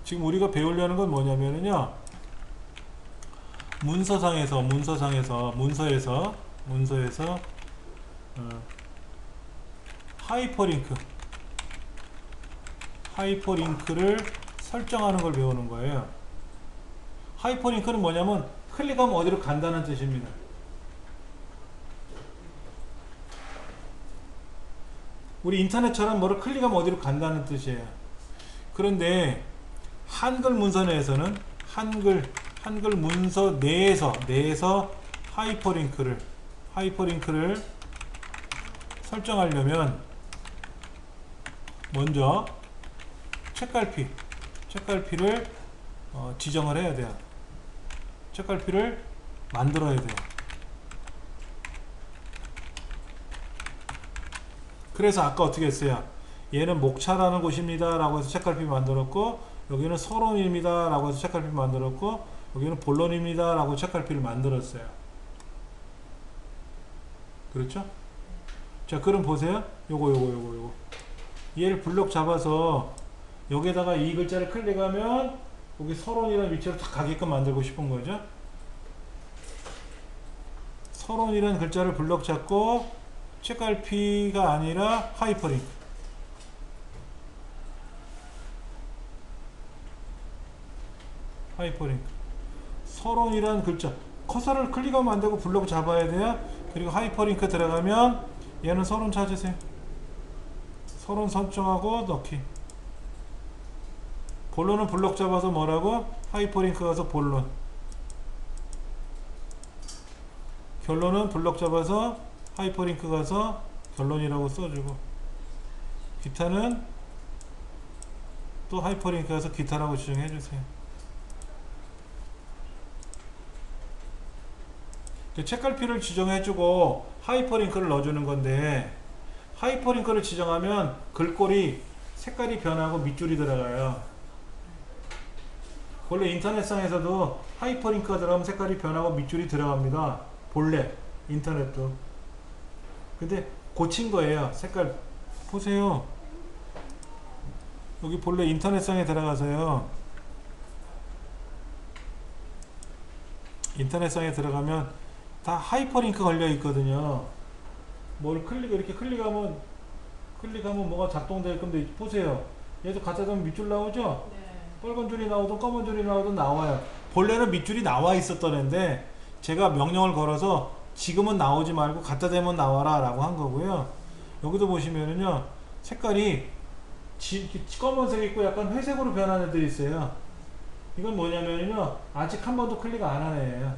지금 우리가 배우려는 건 뭐냐면요, 문서에서 하이퍼링크를 설정하는 걸 배우는 거예요. 하이퍼링크는 뭐냐면 클릭하면 어디로 간다는 뜻입니다. 우리 인터넷처럼 뭐를 클릭하면 어디로 간다는 뜻이에요. 그런데 한글 문서 내에서는 한글 문서 내에서 하이퍼링크를 설정하려면 먼저 책갈피를 지정을 해야 돼요. 책갈피를 만들어야 돼요. 그래서 아까 어떻게 했어요? 얘는 목차라는 곳입니다 라고 해서 책갈피 만들었고, 여기는 서론입니다 라고 해서 책갈피 만들었고, 여기는 본론입니다 라고 책갈피를 만들었어요. 그렇죠? 자, 그럼 보세요. 요거 얘를 블록 잡아서 여기에다가 이 글자를 클릭하면 여기 서론이라는 위치로 딱 가게끔 만들고 싶은 거죠. 서론이라는 글자를 블록 잡고 책갈피가 아니라 하이퍼링크, 서론이라는 글자, 커서를 클릭하면 안 되고 블록 잡아야 돼요. 그리고 하이퍼링크 들어가면 얘는 서론 찾으세요. 서론 설정하고 넣기. 본론은 블록 잡아서 뭐라고? 하이퍼링크 가서 본론. 결론은 블록 잡아서 하이퍼링크 가서 결론이라고 써주고, 기타는 또 하이퍼링크 가서 기타라고 지정해주세요. 책갈피를 지정해주고 하이퍼링크를 넣어주는 건데, 하이퍼링크를 지정하면 글꼴이 색깔이 변하고 밑줄이 들어가요. 원래 인터넷상에서도 하이퍼링크가 들어가면 색깔이 변하고 밑줄이 들어갑니다. 본래 인터넷도. 근데 고친 거예요. 색깔 보세요. 여기 본래 인터넷상에 들어가서요, 인터넷상에 들어가면 다 하이퍼링크 걸려 있거든요. 뭘 이렇게 클릭하면 뭐가 작동될 건데, 보세요. 얘도 갖다 대면 밑줄 나오죠? 네. 빨간 줄이 나오든 검은 줄이 나오든 나와요. 본래는 밑줄이 나와 있었던 애인데 제가 명령을 걸어서 지금은 나오지 말고 갖다 대면 나와라 라고 한 거고요. 여기도 보시면은요, 색깔이 검은색 있고 약간 회색으로 변한 애들이 있어요. 이건 뭐냐면요, 아직 한 번도 클릭 안 한 애예요.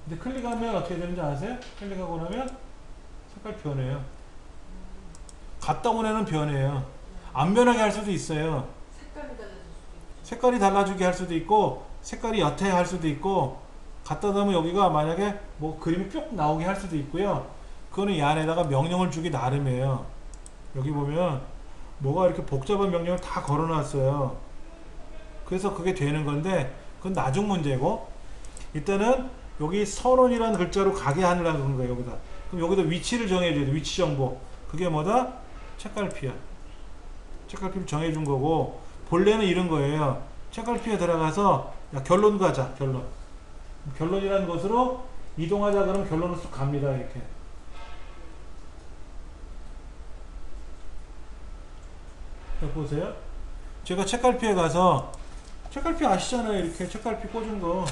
근데 클릭하면 어떻게 되는지 아세요? 클릭하고 나면 색깔 변해요. 갔다 온 애는 변해요. 안 변하게 할 수도 있어요. 색깔이 달라질 수도 있죠. 색깔이 달라지게 할 수도 있고, 색깔이 옅게 할 수도 있고, 갖다 놓으면 여기가 만약에 뭐 그림이 쭉 나오게 할 수도 있고요. 그거는 이 안에다가 명령을 주기 나름이에요. 여기 보면 뭐가 이렇게 복잡한 명령을 다 걸어 놨어요. 그래서 그게 되는 건데, 그건 나중 문제고, 일단은 여기 서론이라는 글자로 가게 하려는 거예요. 여기다. 그럼 여기다 위치를 정해줘야 돼. 위치 정보. 그게 뭐다? 책갈피야. 책갈피를 정해준 거고, 본래는 이런 거예요. 책갈피에 들어가서 야, 결론 가자. 결론이라는 것으로 이동하자 그러면 결론으로 쑥 갑니다. 이렇게. 자, 보세요. 제가 책갈피에 가서, 책갈피 아시잖아요. 이렇게 책갈피 꽂은 거.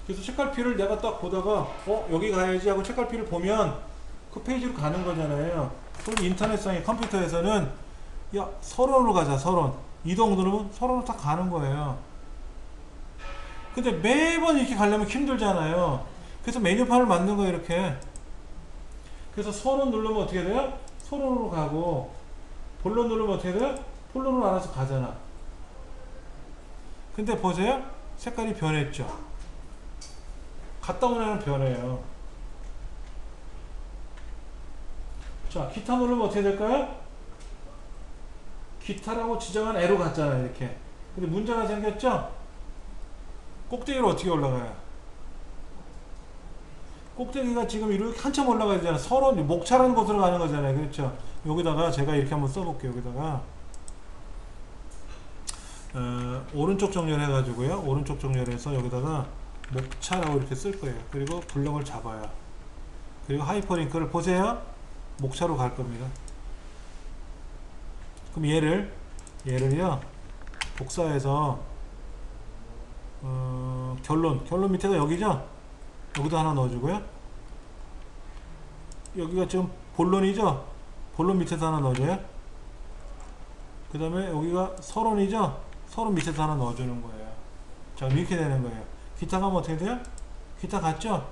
그래서 책갈피를 내가 딱 보다가 여기 가야지 하고 책갈피를 보면 그 페이지로 가는 거잖아요. 그럼 인터넷상의 컴퓨터에서는 야, 서론으로 가자. 서론. 이동 누르면 서론으로 딱 가는 거예요. 근데 매번 이렇게 가려면 힘들잖아요. 그래서 메뉴판을 만든 거예요. 이렇게. 그래서 서론 누르면 어떻게 돼요? 서론으로 가고, 본론 누르면 어떻게 돼요? 본론으로 알아서 가잖아. 근데 보세요. 색깔이 변했죠. 갔다 오는 애는 변해요. 자, 기타 누르면 어떻게 될까요? 기타라고 지정한 애로 갔잖아요. 이렇게. 근데 문제가 생겼죠? 꼭대기로 어떻게 올라가요? 꼭대기가 지금 이렇게 한참 올라가야 되잖아. 서로 목차라는 곳으로 가는 거잖아요. 그렇죠? 여기다가 제가 이렇게 한번 써볼게요. 여기다가 오른쪽 정렬 해가지고요. 오른쪽 정렬해서 여기다가 목차라고 이렇게 쓸 거예요. 그리고 블럭을 잡아요. 그리고 하이퍼링크를 보세요. 목차로 갈 겁니다. 그럼 얘를요 복사해서 결론 밑에가 여기죠? 여기도 하나 넣어주고요. 여기가 지금 본론이죠? 본론 밑에서 하나 넣어줘요. 그 다음에 여기가 서론이죠? 서론 밑에서 하나 넣어주는 거예요. 자, 이렇게 되는 거예요. 기타 가면 어떻게 돼요? 기타 갔죠?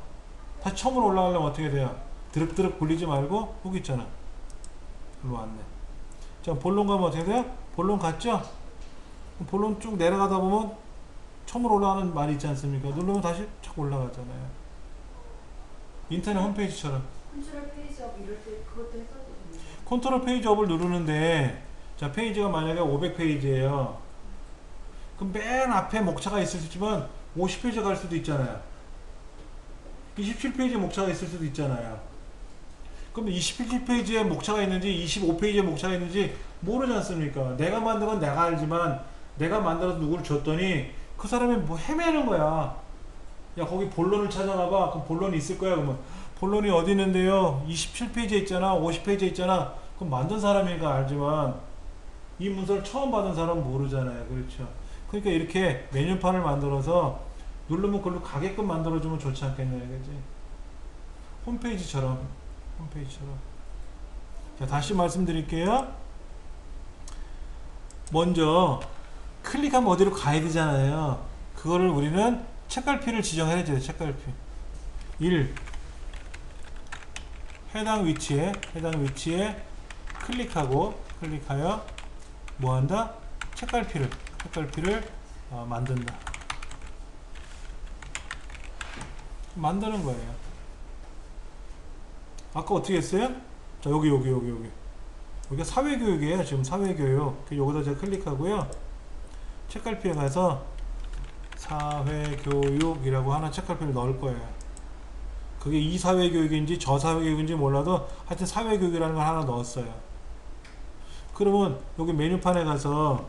다시 처음으로 올라가려면 어떻게 돼요? 드륵드륵 굴리지 말고 여기 있잖아. 일로 왔네. 자, 본론 가면 어떻게 돼요? 본론 갔죠? 본론 쭉 내려가다 보면 처음으로 올라가는 말이 있지 않습니까? 누르면 다시 쫙 올라가잖아요. 인터넷 홈페이지처럼. 컨트롤 페이지업 이럴 때 그것도 했어도 됩니다. 컨트롤 페이지업을 누르는데, 자, 페이지가 만약에 500페이지예요. 그럼 맨 앞에 목차가 있을 수 있지만 50페이지 갈 수도 있잖아요. 27페이지에 목차가 있을 수도 있잖아요. 그럼 27페이지에 목차가 있는지 25페이지에 목차가 있는지 모르지 않습니까? 내가 만든 건 내가 알지만 내가 만들어서 누구를 줬더니 그 사람이 뭐 헤매는 거야. 야, 거기 본론을 찾아가봐. 그럼 본론이 있을 거야. 그러면 본론이 어디 있는데요? 27페이지에 있잖아. 50페이지에 있잖아. 그럼 만든 사람이니까 알지만 이 문서를 처음 받은 사람은 모르잖아요. 그렇죠? 그러니까 이렇게 메뉴판을 만들어서 누르면 그걸로 가게끔 만들어주면 좋지 않겠냐 이거지. 홈페이지처럼. 자, 다시 말씀드릴게요. 먼저 클릭하면 어디로 가야 되잖아요. 그거를 우리는 책갈피를 지정해야 돼요. 책갈피 1. 해당 위치에 클릭하여 뭐한다? 책갈피를 만든다. 만드는 거예요. 아까 어떻게 했어요? 자, 여기가 사회교육이에요. 지금 사회교육. 여기다 제가 클릭하고요. 책갈피에 가서 사회교육이라고 하나 책갈피를 넣을 거예요. 그게 이 사회교육인지 저 사회교육인지 몰라도 하여튼 사회교육이라는 걸 하나 넣었어요. 그러면 여기 메뉴판에 가서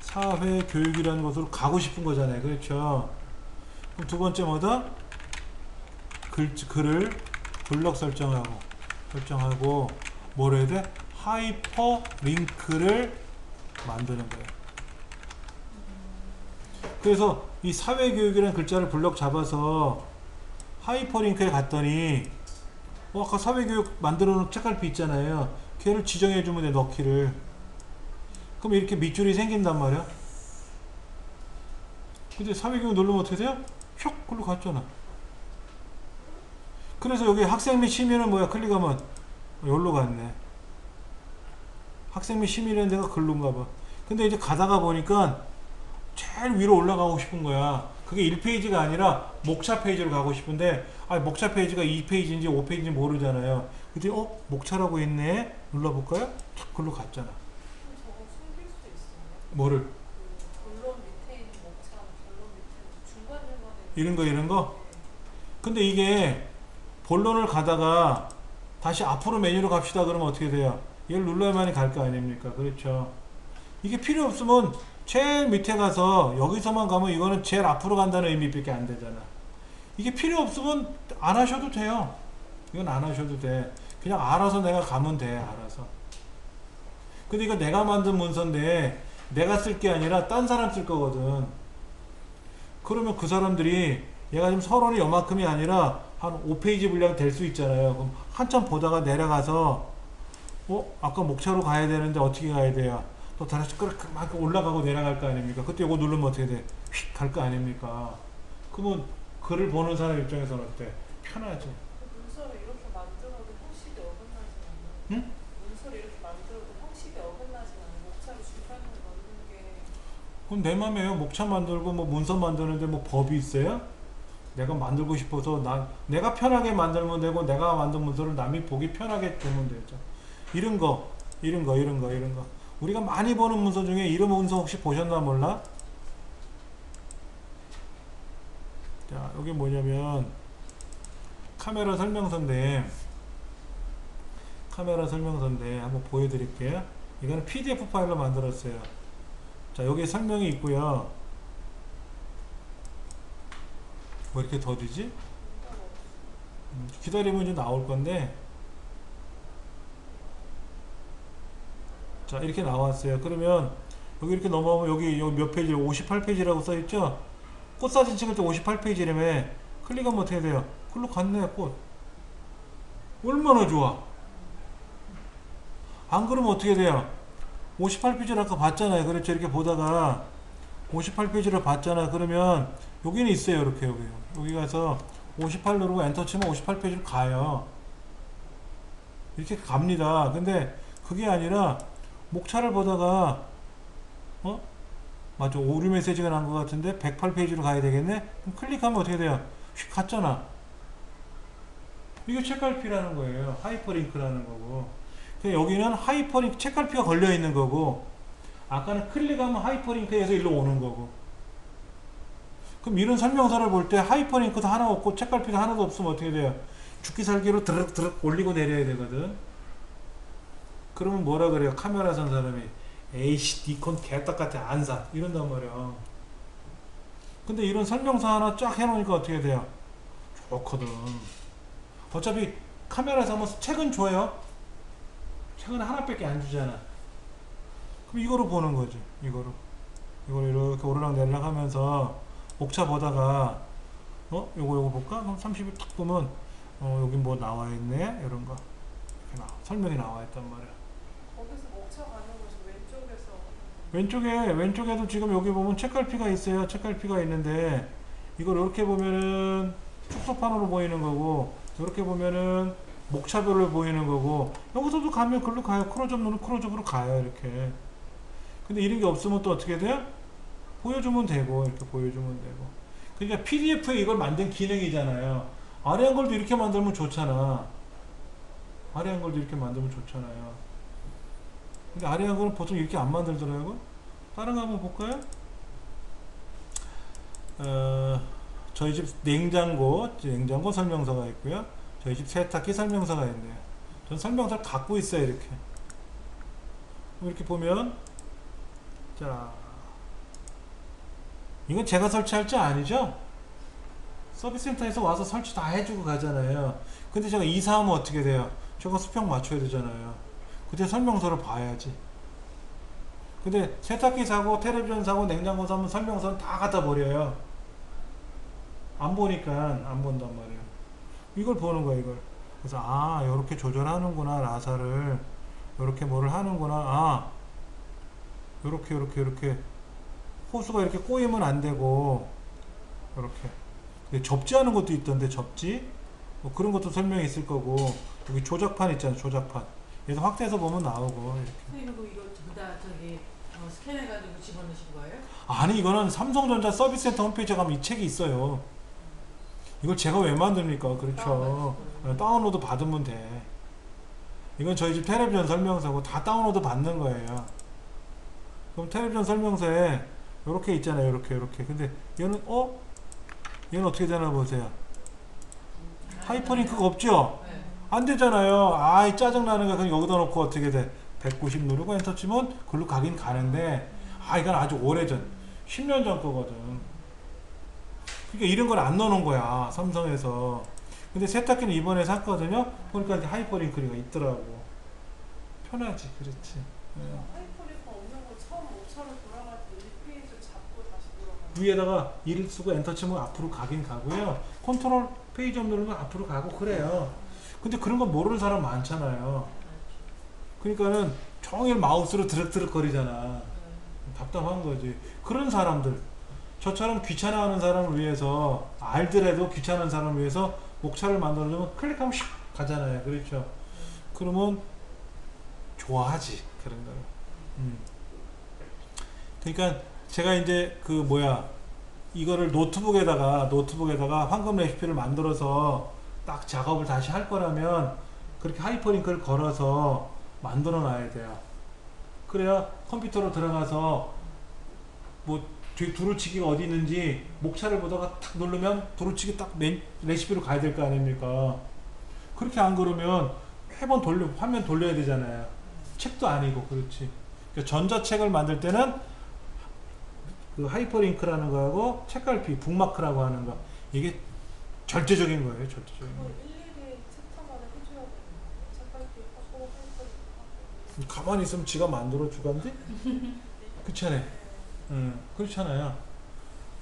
사회교육이라는 곳으로 가고 싶은 거잖아요. 그렇죠? 그럼 두 번째 뭐다? 글을 블럭 설정하고 뭐로 해야 돼? 하이퍼링크를 만드는 거예요. 그래서 이 사회교육이라는 글자를 블럭 잡아서 하이퍼링크에 갔더니 아까 사회교육 만들어 놓은 책갈피 있잖아요. 걔를 지정해 주면 돼. 넣기를. 그럼 이렇게 밑줄이 생긴단 말이야. 근데 사회교육 누르면 어떻게 돼요? 슉! 글로 갔잖아. 그래서 여기 학생 및 시민은 뭐야? 클릭하면 여기로 갔네. 학생 및 시민이라는 데가 글로인가 봐. 근데 이제 가다가 보니까 제일 위로 올라가고 싶은 거야. 그게 1페이지가 아니라 목차 페이지로 가고 싶은데 목차 페이지가 2페이지인지 5페이지인지 모르잖아요. 근데 목차라고 있네? 눌러볼까요? 탁 글로 갔잖아. 그럼 저거 숨길 수 있어요? 뭐를? 그 본론 밑에 있는 목차, 본론 밑에 중간중간에 이런 거? 근데 이게 본론을 가다가 다시 앞으로 메뉴로 갑시다 그러면 어떻게 돼요? 얘를 눌러야만이 갈 거 아닙니까? 그렇죠? 이게 필요 없으면 제일 밑에 가서 여기서만 가면 이거는 제일 앞으로 간다는 의미밖에 안 되잖아. 이게 필요 없으면 안 하셔도 돼요. 이건 안 하셔도 돼. 그냥 알아서 내가 가면 돼. 알아서. 근데 이거 내가 만든 문서인데 내가 쓸 게 아니라 딴 사람 쓸 거거든. 그러면 그 사람들이 얘가 지금 서론이 요만큼이 아니라 한 5페이지 분량 될 수 있잖아요. 그럼 한참 보다가 내려가서 아까 목차로 가야 되는데 어떻게 가야 돼요? 또 다시 그만큼 올라가고 내려갈 거 아닙니까? 그때 이거 누르면 어떻게 돼? 휙 갈 거 아닙니까? 그러면 글을 보는 사람 입장에서는 어때? 편하지. 문서를 이렇게 만들어도 형식이 어긋나지 않나요? 응? 문서를 이렇게 그럼 내 맘이에요. 목차 만들고 뭐 문서 만드는데 뭐 법이 있어요? 내가 만들고 싶어서 내가 편하게 만들면 되고 내가 만든 문서를 남이 보기 편하게 되면 되죠. 이런 거. 우리가 많이 보는 문서 중에 이런 문서 혹시 보셨나 몰라? 자, 여기 뭐냐면 카메라 설명서인데 한번 보여드릴게요. 이거는 PDF 파일로 만들었어요. 자, 여기 설명이 있고요. 뭐 이렇게 더디지? 기다리면 이제 나올 건데, 자, 이렇게 나왔어요. 그러면 여기 이렇게 넘어가면 여기 몇 페이지? 58페이지라고 써있죠? 꽃 사진 찍을 때 58페이지라며. 클릭하면 어떻게 돼요? 글로 갔네, 꽃. 얼마나 좋아. 안 그러면 어떻게 돼요? 58페이지를 아까 봤잖아요. 그렇죠? 이렇게 보다가 58페이지를 봤잖아. 그러면 여기는 있어요. 이렇게 여기 가서 58 누르고 엔터 치면 58페이지로 가요. 이렇게 갑니다. 근데 그게 아니라 목차를 보다가 맞죠? 오류 메시지가 난 것 같은데 108페이지로 가야 되겠네? 그럼 클릭하면 어떻게 돼요? 휙 갔잖아. 이게 책갈피라는 거예요. 하이퍼링크라는 거고. 여기는 하이퍼링크 책갈피가 걸려 있는 거고, 아까는 클릭하면 하이퍼링크에서 일로 오는 거고. 그럼 이런 설명서를 볼 때 하이퍼링크도 하나 없고 책갈피도 하나도 없으면 어떻게 돼요? 죽기 살기로 드륵드륵 올리고 내려야 되거든. 그러면 뭐라 그래요? 카메라 산 사람이 에이씨 니콘 개떡 같아 안 사 이런단 말이야. 근데 이런 설명서 하나 쫙 해놓으니까 어떻게 돼요? 좋거든. 어차피 카메라 사면 책은 줘요. 책은 하나밖에 안 주잖아. 그럼 이거로 보는 거지. 이걸 이렇게 오르락 내리락 하면서 목차 보다가 요거 볼까? 그럼 30일 딱 보면 여기 뭐 나와 있네. 이런 거 이렇게 설명이 나와 있단 말이야. 거기서 목차 가는 거지 왼쪽에서. 왼쪽에도 지금 여기 보면 책갈피가 있어요. 책갈피가 있는데 이걸 이렇게 보면은 축소판으로 보이는 거고, 이렇게 보면은 목차별로 보이는 거고, 여기서도 가면 글로 가요. 크로즈업 누르면 크로즈업으로 가요. 이렇게. 근데 이런 게 없으면 또 어떻게 돼요? 보여주면 되고, 이렇게 보여주면 되고. 그러니까 PDF에 이걸 만든 기능이잖아요. 아래 한글도 이렇게 만들면 좋잖아. 아래 한글도 이렇게 만들면 좋잖아요. 근데 아래 한글은 보통 이렇게 안 만들더라고요. 다른 거 한번 볼까요? 저희 집 냉장고 설명서가 있고요. 저희 집 세탁기 설명서가 있네요. 전 설명서를 갖고 있어요. 이렇게 보면, 자, 이건 제가 설치할 줄 아니죠? 서비스 센터에서 와서 설치 다 해주고 가잖아요. 근데 제가 이사하면 어떻게 돼요? 제가 수평 맞춰야 되잖아요. 그때 설명서를 봐야지. 근데 세탁기 사고 텔레비전 사고 냉장고 사면 설명서는 다 갖다 버려요. 안 보니까 안 본단 말이에요. 이걸 보는 거야. 이걸. 그래서 요렇게 조절하는구나. 라사를 요렇게 뭐를 하는구나. 요렇게 호수가 이렇게 꼬이면 안 되고, 요렇게. 근데 접지하는 것도 있던데, 접지? 뭐 그런 것도 설명이 있을 거고, 여기 조작판 있잖아요. 조작판. 그래서 확대해서 보면 나오고. 이렇게. 선생님 이거 다 스캔해가지고 집어넣으신 거예요? 아니, 이거는 삼성전자 서비스센터 홈페이지에 가면 이 책이 있어요. 이걸 제가 왜 만듭니까? 그렇죠. 다운로드 받으면 돼. 이건 저희 집 텔레비전 설명서고 다 다운로드 받는 거예요. 그럼 텔레비전 설명서에 이렇게 있잖아요. 이렇게. 근데 얘는 얘는 어떻게 되나 보세요. 하이퍼링크가 없죠? 네. 안 되잖아요. 짜증나는 거. 그냥 여기다 놓고 어떻게 돼? 190 누르고 엔터 치면 글로 가긴 가는데, 이건 아주 오래전 10년 전 거거든. 그러니까 이런 걸 안 넣어놓은 거야, 삼성에서. 근데 세탁기는 이번에 샀거든요. 그러니까 이제 하이퍼링크가 있더라고. 편하지. 그렇지. 하이퍼링크 없는 거 처음 목차로 돌아갈 때 1페이지 잡고 다시 돌아가는 위에다가 1 쓰고 엔터 치면 앞으로 가긴 가고요. 컨트롤 페이지 누르면 앞으로 가고 그래요. 근데 그런 거 모르는 사람 많잖아요. 그러니까는 종일 마우스로 드륵드륵 거리잖아. 답답한 거지. 그런 사람들, 저처럼 귀찮아하는 사람을 위해서, 알더라도 귀찮은 사람을 위해서 목차를 만들어주면 클릭하면 슉 가잖아요. 그렇죠? 그러면 좋아하지. 그런 거를. 그러니까 제가 이제 그 뭐야 이거를 노트북에다가 황금 레시피를 만들어서 딱 작업을 다시 할 거라면 그렇게 하이퍼링크를 걸어서 만들어 놔야 돼요. 그래야 컴퓨터로 들어가서 뭐 두루치기가 어디 있는지 목차를 보다가 탁 누르면 두루치기 딱 레시피로 가야 될 거 아닙니까? 그렇게 안 그러면 매번 화면 돌려야 되잖아요. 책도 아니고. 그렇지. 그러니까 전자책을 만들 때는 그 하이퍼링크라는 거하고 책갈피, 북마크라고 하는 거 이게 절대적인 거예요. 절대적인 거. 일일이 챕터마다 해줘야 되는 거예요. 책갈피 하고 하이퍼링크 하고. 가만히 있으면 지가 만들어 주간디? 그렇잖아요. 그렇잖아요.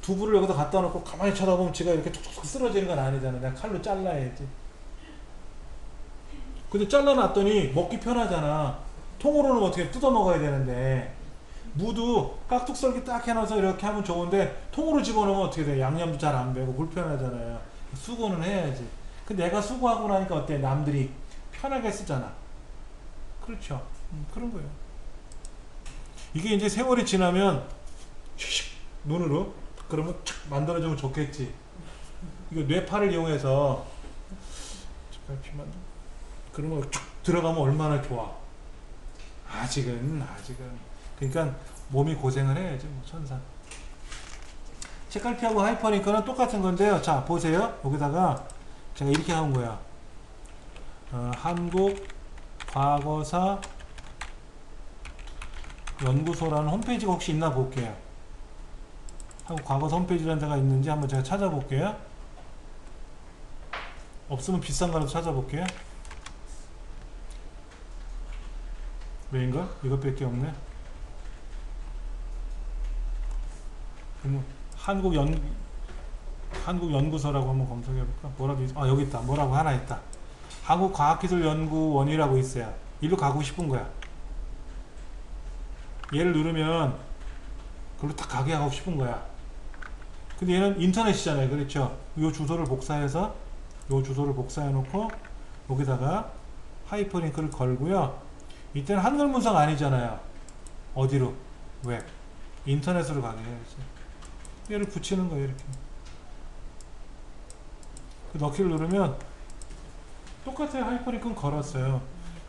두부를 여기다 갖다 놓고 가만히 쳐다보면 지가 이렇게 툭툭 쓰러지는 건 아니잖아요. 내가 칼로 잘라야지. 근데 잘라놨더니 먹기 편하잖아. 통으로는 어떻게 뜯어 먹어야 되는데 무도 깍둑 썰기 딱 해놔서 이렇게 하면 좋은데 통으로 집어넣으면 어떻게 돼? 양념도 잘 안 배고 불편하잖아요. 수고는 해야지. 근데 내가 수고하고 나니까 어때? 남들이 편하게 쓰잖아. 그렇죠. 그런 거예요. 이게 이제 세월이 지나면 슉 눈으로 그러면 착 만들어주면 좋겠지. 이거 뇌파를 이용해서 그런 거 쭉 들어가면 얼마나 좋아. 아직은 그러니까 몸이 고생을 해야지 뭐 천사. 책갈피하고 하이퍼링크는 똑같은 건데요. 자 보세요. 여기다가 제가 이렇게 한 거야. 한국 과거사 연구소라는 홈페이지가 혹시 있나 볼게요. 한국 과거사 홈페이지라는 데가 있는지 한번 제가 찾아볼게요. 없으면 비싼 거라도 찾아볼게요. 왜인가? 이것밖에 없네. 그러면 한국연구소라고 한번 검색해볼까? 뭐라고 있... 여기 있다. 뭐라고 하나 있다. 한국과학기술연구원이라고 있어요. 일로 가고 싶은 거야. 얘를 누르면 그걸로 딱 가게 하고 싶은 거야. 근데 얘는 인터넷이잖아요. 그렇죠? 요 주소를 복사해서 복사해 놓고 여기다가 하이퍼링크를 걸고요. 이때는 한글 문서가 아니잖아요. 어디로? 웹. 인터넷으로 가게 해야지. 얘를 붙이는 거예요. 이렇게. 넣기를 누르면 똑같아요. 하이퍼링크는 걸었어요.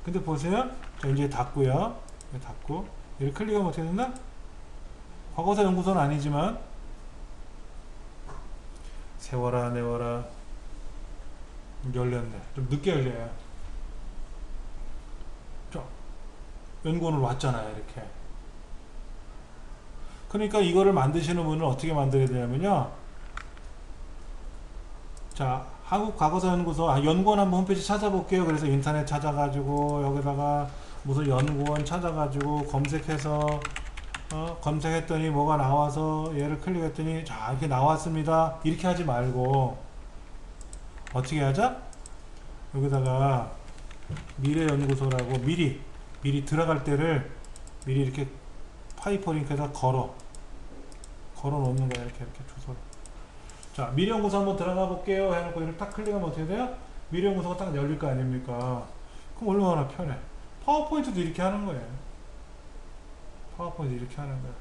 근데 보세요. 자, 이제 닫고요. 닫고 얘를 클릭하면 어떻게 된다? 과거사 연구소는 아니지만 세워라 내워라 열렸네. 좀 늦게 열려요. 자, 연구원으로 왔잖아요. 이렇게. 그러니까 이거를 만드시는 분은 어떻게 만들어야 되냐면요. 자, 한국과거사연구소 연구원 한번 홈페이지 찾아볼게요. 그래서 인터넷 찾아가지고 여기다가 무슨 연구원 찾아가지고 검색해서 검색했더니 뭐가 나와서 얘를 클릭했더니 자 이렇게 나왔습니다. 이렇게 하지 말고 어떻게 하자? 여기다가 미래연구소라고 미리 들어갈 때를 미리 이렇게 하이퍼링크에다 걸어 놓는 거야. 이렇게 주소를. 자, 미래연구소 한번 들어가 볼게요 해놓고 이렇게 딱 클릭하면 어떻게 돼요? 미래연구소가 딱 열릴 거 아닙니까? 그럼 얼마나 편해. 파워포인트도 이렇게 하는 거예요. 파워포인트 이렇게 하는 거예요.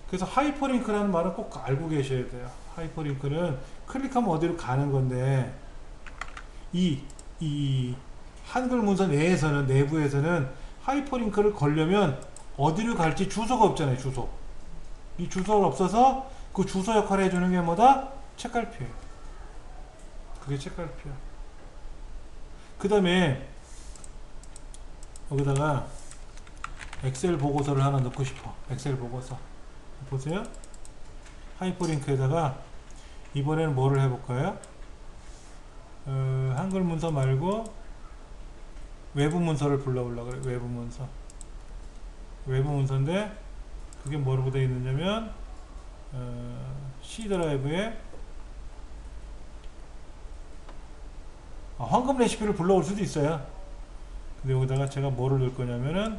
그래서 하이퍼링크라는 말은 꼭 알고 계셔야 돼요. 하이퍼링크는 클릭하면 어디로 가는 건데 이 한글 문서 내부에서는 하이퍼링크를 걸려면 어디로 갈지 주소가 없잖아요. 주소. 이 주소가 없어서 그 주소 역할을 해주는 게 뭐다? 책갈피예요. 그게 책갈피야. 그 다음에 여기다가 엑셀 보고서를 하나 넣고 싶어. 엑셀 보고서. 보세요. 하이퍼링크에다가 이번에는 뭐를 해볼까요? 한글 문서 말고 외부 문서를 불러보려고 그래. 외부 문서. 외부 문서인데 그게 뭐라고 되어 있느냐면 C 드라이브에 황금 레시피를 불러올 수도 있어요. 근데 여기다가 제가 뭐를 넣을 거냐면은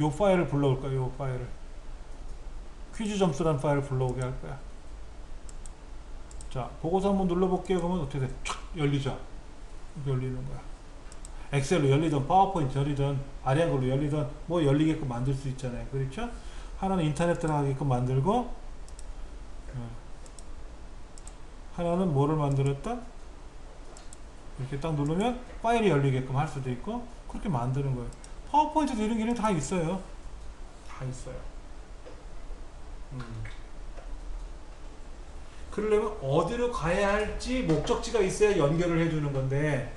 요 파일을 불러올 거야. 요 파일을 퀴즈 점수란 파일을 불러오게 할 거야. 자, 보고서 한번 눌러볼게요. 그러면 어떻게 돼? 촥 열리죠. 열리는 거야. 엑셀로 열리든 파워포인트 열리든 아리안글로 열리든 뭐 열리게끔 만들 수 있잖아요. 그렇죠? 하나는 인터넷 들어가게끔 만들고 하나는 뭐를 만들었다? 이렇게 딱 누르면 파일이 열리게끔 할 수도 있고 그렇게 만드는 거예요. 파워포인트도 이런 기능 다 있어요. 다 있어요. 그러려면 어디로 가야 할지 목적지가 있어야 연결을 해주는 건데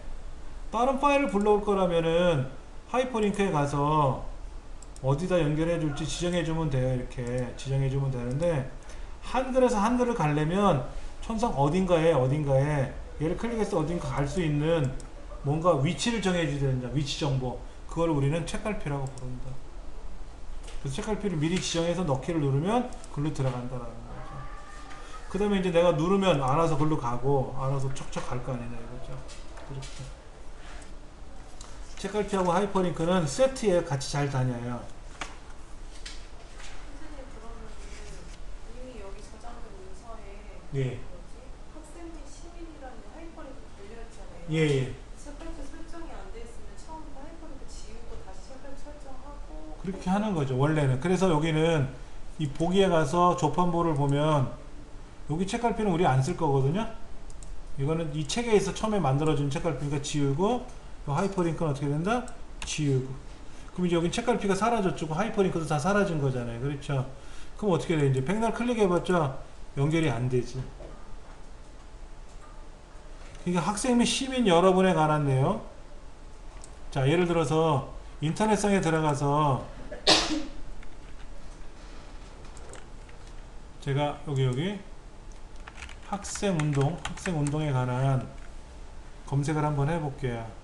다른 파일을 불러올 거라면은 하이퍼링크에 가서 어디다 연결해 줄지 지정해 주면 돼요. 이렇게 지정해 주면 되는데 한글에서 한글을 가려면 천상 어딘가에 얘를 클릭해서 어딘가 갈 수 있는 뭔가 위치를 정해 줘야 된다. 위치 정보. 그걸 우리는 책갈피라고 부릅니다. 그래서 책갈피를 미리 지정해서 넣기를 누르면 글로 들어간다라는 거죠. 그 다음에 이제 내가 누르면 알아서 글로 가고 알아서 척척 갈 거 아니냐 이거죠. 그렇게. 책갈피하고 하이퍼링크는 세트에 같이 잘 다녀요. 선생님 그러면 이미 여기 저장된 문서에 예. 학생 및 시민이라는 하이퍼링크 걸려있잖아요. 예. 책갈피 설정이 안 돼 있으면 처음부터 하이퍼링크 지우고 다시 책갈피 설정하고 그렇게 하는 거죠. 원래는. 그래서 여기는 이 보기에 가서 조판보를 보면 여기 책갈피는 우리 안 쓸 거거든요. 이거는 이 책에서 처음에 만들어진 책갈피니까 지우고 하이퍼링크는 어떻게 된다? 지우고. 그럼 이제 여기 책갈피가 사라졌고 하이퍼링크도 다 사라진 거잖아요. 그렇죠? 그럼 어떻게 돼? 이제 백날 클릭해봤자 연결이 안 되지. 이게 학생 및 시민 여러분에 관한 내용. 자, 예를 들어서 인터넷상에 들어가서 제가 여기 학생운동에 관한 검색을 한번 해볼게요.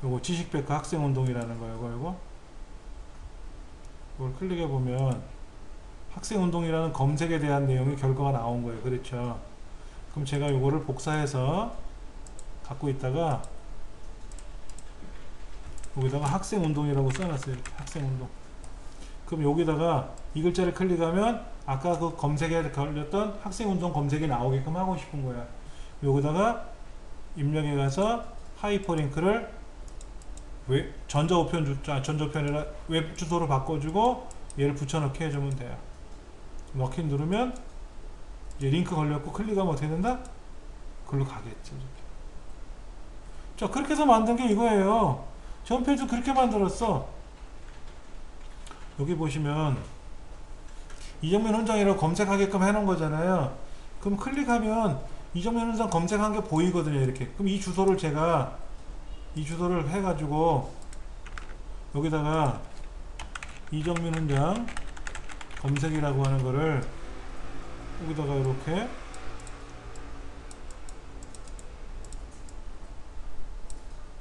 요거 지식백과 학생운동이라는 거예요. 이걸 클릭해보면 학생운동이라는 검색에 대한 내용이 결과가 나온 거예요. 그렇죠? 그럼 제가 요거를 복사해서 갖고 있다가 여기다가 학생운동이라고 써놨어요. 이렇게 학생운동. 그럼 여기다가 이 글자를 클릭하면 아까 그 검색에 걸렸던 학생운동 검색이 나오게끔 하고 싶은 거야. 여기다가 입력해 가서 하이퍼링크를 전자우편이라 웹 주소로 바꿔주고 얘를 붙여넣기 해주면 돼요. 넣기 누르면 이제 링크 걸렸고 클릭하면 어떻게 된다? 글로 가겠지. 이렇게. 자, 그렇게 해서 만든 게 이거예요. 저 홈페이지 그렇게 만들었어. 여기 보시면 이정민 훈장이라고 검색하게끔 해놓은 거잖아요. 그럼 클릭하면 이정민 훈장 검색한 게 보이거든요. 이렇게. 그럼 이 주소를 제가 이 주소를 해가지고 여기다가 이정민 훈장 검색이라고 하는 거를 여기다가 이렇게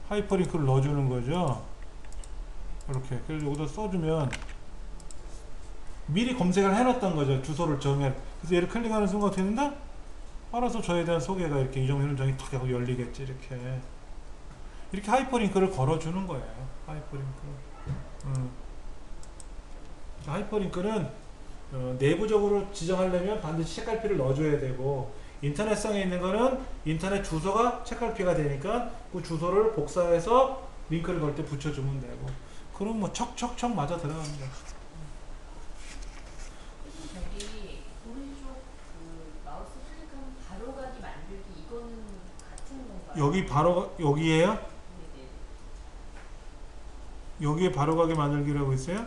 하이퍼링크를 넣어주는 거죠. 이렇게. 그래서 여기다 써주면 미리 검색을 해놨던 거죠. 주소를 정해. 그래서 얘를 클릭하는 순간 어떻게 된다? 알아서 저에 대한 소개가 이렇게 이정민 훈장이 탁 하고 열리겠지. 이렇게 하이퍼링크를 걸어주는 거예요. 하이퍼링크는 내부적으로 지정하려면 반드시 책갈피를 넣어줘야 되고 인터넷상에 있는 거는 인터넷 주소가 책갈피가 되니까 그 주소를 복사해서 링크를 걸 때 붙여주면 되고 그럼 뭐 척척척 맞아 들어갑니다. 저기 오른쪽 그 마우스 클릭하면 바로가기 만들기 이거는 같은 건가요? 여기 바로 여기에요? 네네. 여기에 바로가기 만들기라고 있어요?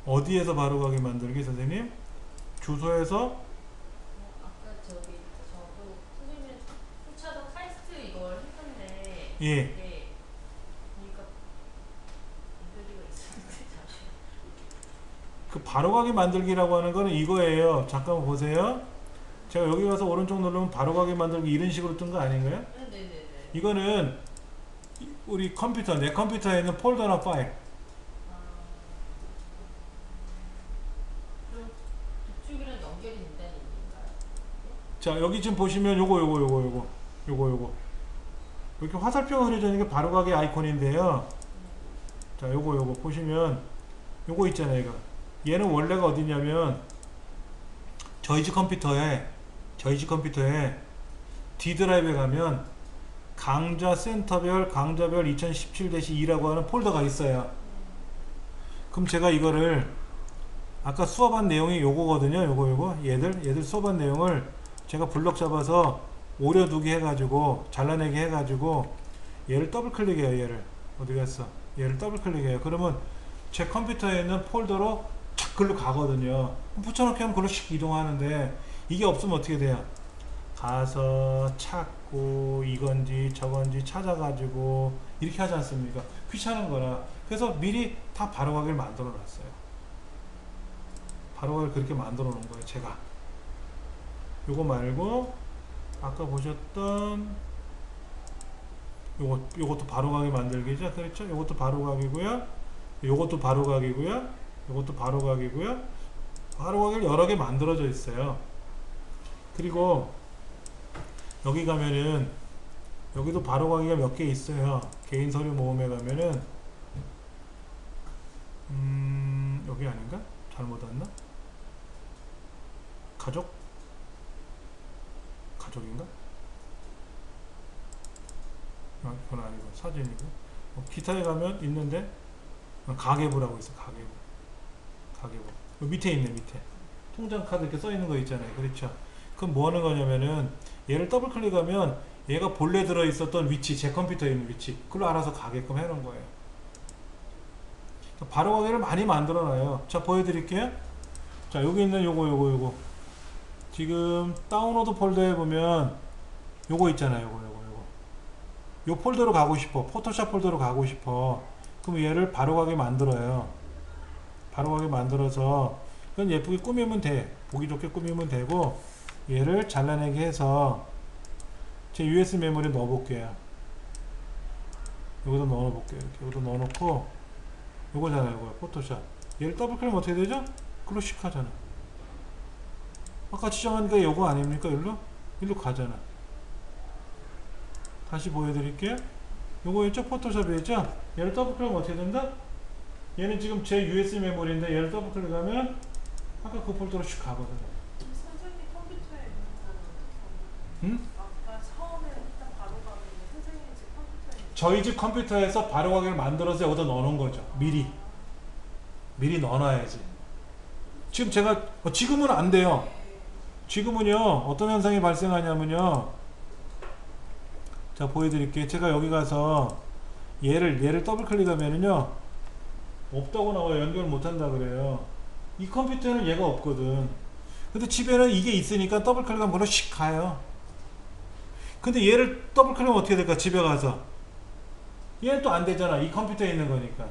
어디에서 바로가기 만들기 선생님? 주소에서? 아까 저기 저도 선생님 후차도 카이스트 이걸 했던데 예. 이게 보니까 인터뷰가 있었는데 잠시만. 그 바로가기 만들기라고 하는 거는 이거예요. 잠깐만 보세요. 제가 여기 가서 오른쪽 누르면 바로가기 만들기 이런 식으로 뜬 거 아닌가요? 네네네. 이거는 우리 컴퓨터, 내 컴퓨터에 있는 폴더나 파일. 그럼 그쪽이랑 연결이 된다는 얘기인가요? 자, 여기 지금 보시면 요거 이렇게 화살표가 그려져 있는 게 바로가기 아이콘인데요. 자, 요거 보시면 요거 있잖아요. 이거. 얘는 원래가 어디냐면 저희 집 컴퓨터에 D 드라이브에 가면 강좌 센터별 강좌별 2017-2라고 하는 폴더가 있어요. 그럼 제가 이거를 아까 수업한 내용이 요거거든요. 요거 얘들 수업한 내용을 제가 블럭 잡아서 오려두기 해가지고 잘라내기 해가지고 얘를 더블 클릭해요. 얘를 어디 갔어? 얘를 더블 클릭해요. 그러면 제 컴퓨터에 있는 폴더로 착 글로 가거든요. 붙여넣기 하면 글로 씩 이동하는데 이게 없으면 어떻게 돼요? 가서 찾고 이건지 저건지 찾아가지고 이렇게 하지 않습니까? 귀찮은 거라. 그래서 미리 다 바로가기를 만들어 놨어요. 바로가기를 그렇게 만들어 놓은 거예요. 제가 요거 말고 아까 보셨던 요것도 바로가기 만들기죠. 그렇죠? 요것도 바로가기고요. 요것도 바로가기고요. 요것도 바로가기고요. 바로가기를 여러 개 만들어져 있어요. 그리고 여기 가면은 여기도 바로가기가 몇 개 있어요. 개인 서류 모음에 가면은 여기 아닌가? 잘못 왔나? 가족인가? 아, 그건 아니고 사진이고. 기타에 가면 있는데 가계부라고 있어. 가계부. 밑에 있네. 밑에 통장 카드 이렇게 써 있는 거 있잖아요. 그렇죠? 그럼 뭐 하는 거냐면은 얘를 더블 클릭하면 얘가 본래 들어 있었던 위치, 제 컴퓨터에 있는 위치 그걸로 알아서 가게끔 해 놓은 거예요. 바로가기를 많이 만들어 놔요. 자, 보여드릴게요. 자, 여기 있는 요거 지금 다운로드 폴더에 보면 요거 있잖아요. 요 폴더로 가고 싶어. 포토샵 폴더로 가고 싶어. 그럼 얘를 바로가기 만들어요. 바로가기 만들어서 그건 예쁘게 꾸미면 돼. 보기 좋게 꾸미면 되고 얘를 잘라내게 해서 제 USB 메모리에 넣어 볼게요. 여기다 넣어 볼게요. 이렇게 여기다 넣어 놓고 요거잖아요. 요거 포토샵. 얘를 더블 클릭하면 어떻게 되죠? 클로식 하잖아. 아까 지정한 게 요거 아닙니까? 일로 가잖아. 다시 보여드릴게요. 요거 있죠? 포토샵이 있죠? 얘를 더블 클릭하면 어떻게 된다? 얘는 지금 제 USB 메모리인데 얘를 더블 클릭하면 아까 그 폴더로 슉 가거든. 선생님 컴퓨터에 있는 거는 어떻게 응? 아까 처음에 일단 바로가기는 선생님 집 컴퓨터에 있는 저희 집 컴퓨터에서 바로가기를 만들어서 여기다 넣어놓은 거죠. 미리 넣어놔야지. 지금 제가 지금은 안 돼요. 지금은요 어떤 현상이 발생하냐면요. 자, 보여드릴게요. 제가 여기 가서 얘를 더블 클릭하면은요 없다고 나와요. 연결 못한다 그래요. 이 컴퓨터에는 얘가 없거든. 근데 집에는 이게 있으니까 더블 클릭하면 그걸로 씩 가요. 근데 얘를 더블 클릭하면 어떻게 될까? 집에 가서 얘는 또 안 되잖아. 이 컴퓨터에 있는 거니까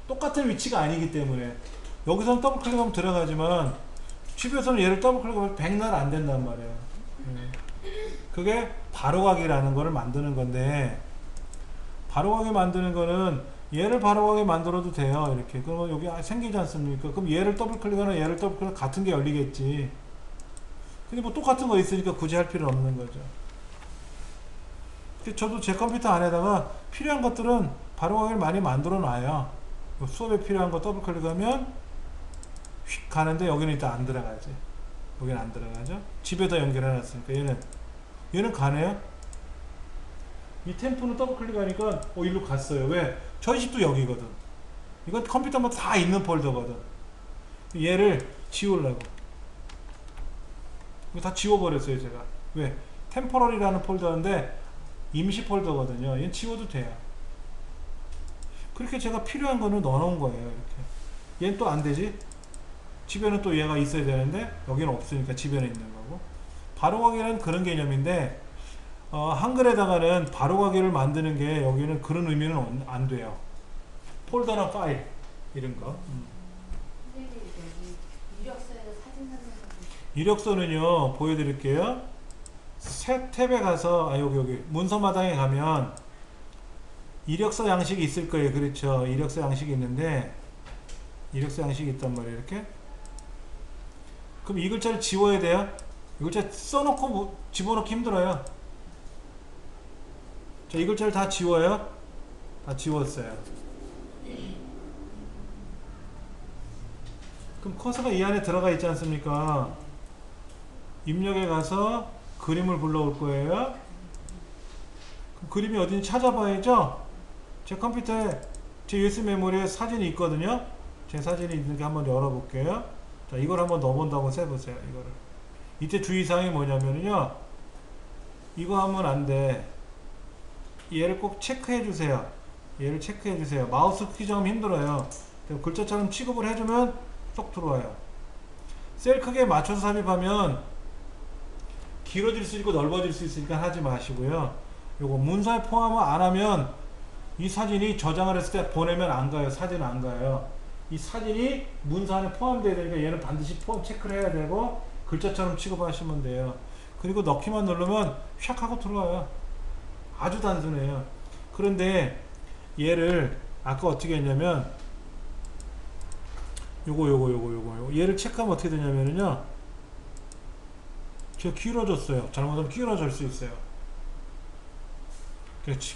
똑같은 위치가 아니기 때문에 여기서는 더블 클릭하면 들어가지만 집에서는 얘를 더블 클릭하면 백날 안 된단 말이에요. 그게 바로가기라는 거를 만드는 건데, 바로가기 만드는 거는 얘를 바로가기 만들어도 돼요. 이렇게. 그러면 여기 생기지 않습니까? 그럼 얘를 더블 클릭하나 얘를 더블 클릭 같은 게 열리겠지. 근데 뭐 똑같은 거 있으니까 굳이 할 필요는 없는 거죠. 저도 제 컴퓨터 안에다가 필요한 것들은 바로가기를 많이 만들어 놔요. 수업에 필요한 거 더블 클릭하면 휙 가는데 여기는 일단 안 들어가지. 여기는 안 들어가죠. 집에다 연결해 놨으니까 얘는 가네요. 이 템프는 더블 클릭하니까 일로 갔어요. 왜? 저희 집도 여기거든. 이건 컴퓨터마다 다 있는 폴더거든. 얘를 지우려고 이거 다 지워버렸어요. 제가. 왜? 템포럴이라는 폴더인데 임시 폴더거든요. 얘는 지워도 돼요. 그렇게 제가 필요한 거는 넣어놓은 거예요. 이렇게. 얘는 또 안 되지. 집에는 또 얘가 있어야 되는데 여기는 없으니까 집에는 있는 거고. 바로가기는 그런 개념인데 한글에다가는 바로가기를 만드는 게 여기는 그런 의미는 안 돼요. 폴더나 파일 이런 거. 선생님 여기 이력서에서 사진 넣는 거 이력서는요 보여드릴게요. 새 탭에 가서 여기 문서마당에 가면 이력서 양식이 있을 거예요. 그렇죠. 이력서 양식이 있는데 이력서 양식이 있단 말이에요. 이렇게. 그럼 이 글자를 지워야 돼요. 이 글자 써놓고 집어넣기 힘들어요. 자, 이 글자를 다 지워요. 다 지웠어요. 그럼 커서가 이 안에 들어가 있지 않습니까? 입력에 가서 그림을 불러올 거예요. 그럼 그림이 어딘지 찾아봐야죠. 제 컴퓨터에 제 USB 메모리에 사진이 있거든요. 제 사진이 있는 게 한번 열어볼게요. 자, 이걸 한번 넣어본다고 세보세요. 이거를. 이때 주의사항이 뭐냐면요. 이거 하면 안 돼. 얘를 꼭 체크해 주세요. 얘를 체크해 주세요. 마우스 크기 좀 힘들어요. 글자처럼 취급을 해주면 쏙 들어와요. 셀 크기에 맞춰서 삽입하면 길어질 수 있고 넓어질 수 있으니까 하지 마시고요. 요거 문서에 포함을 안 하면 이 사진이 저장을 했을 때 보내면 안 가요. 사진은 안 가요. 이 사진이 문서 안에 포함되어야 되니까 얘는 반드시 포함 체크를 해야 되고 글자처럼 취급하시면 돼요. 그리고 넣기만 누르면 샥 하고 들어와요. 아주 단순해요. 그런데 얘를 아까 어떻게 했냐면 요거 얘를 체크하면 어떻게 되냐면요, 제가 길어졌어요. 잘못하면 길어질 수 있어요.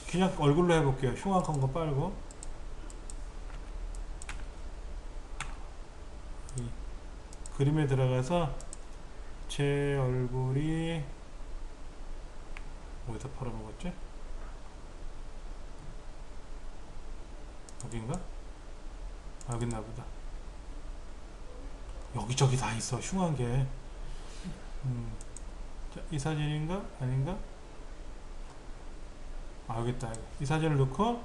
그냥 얼굴로 해볼게요. 흉악한 거 빨고 이 그림에 들어가서 제 얼굴이 어디다 팔아먹었지? 여긴가? 아, 여기 있나보다. 여기저기 다 있어, 흉한 게. 자, 이 사진인가? 아닌가? 아, 여기 있다. 이 사진을 넣고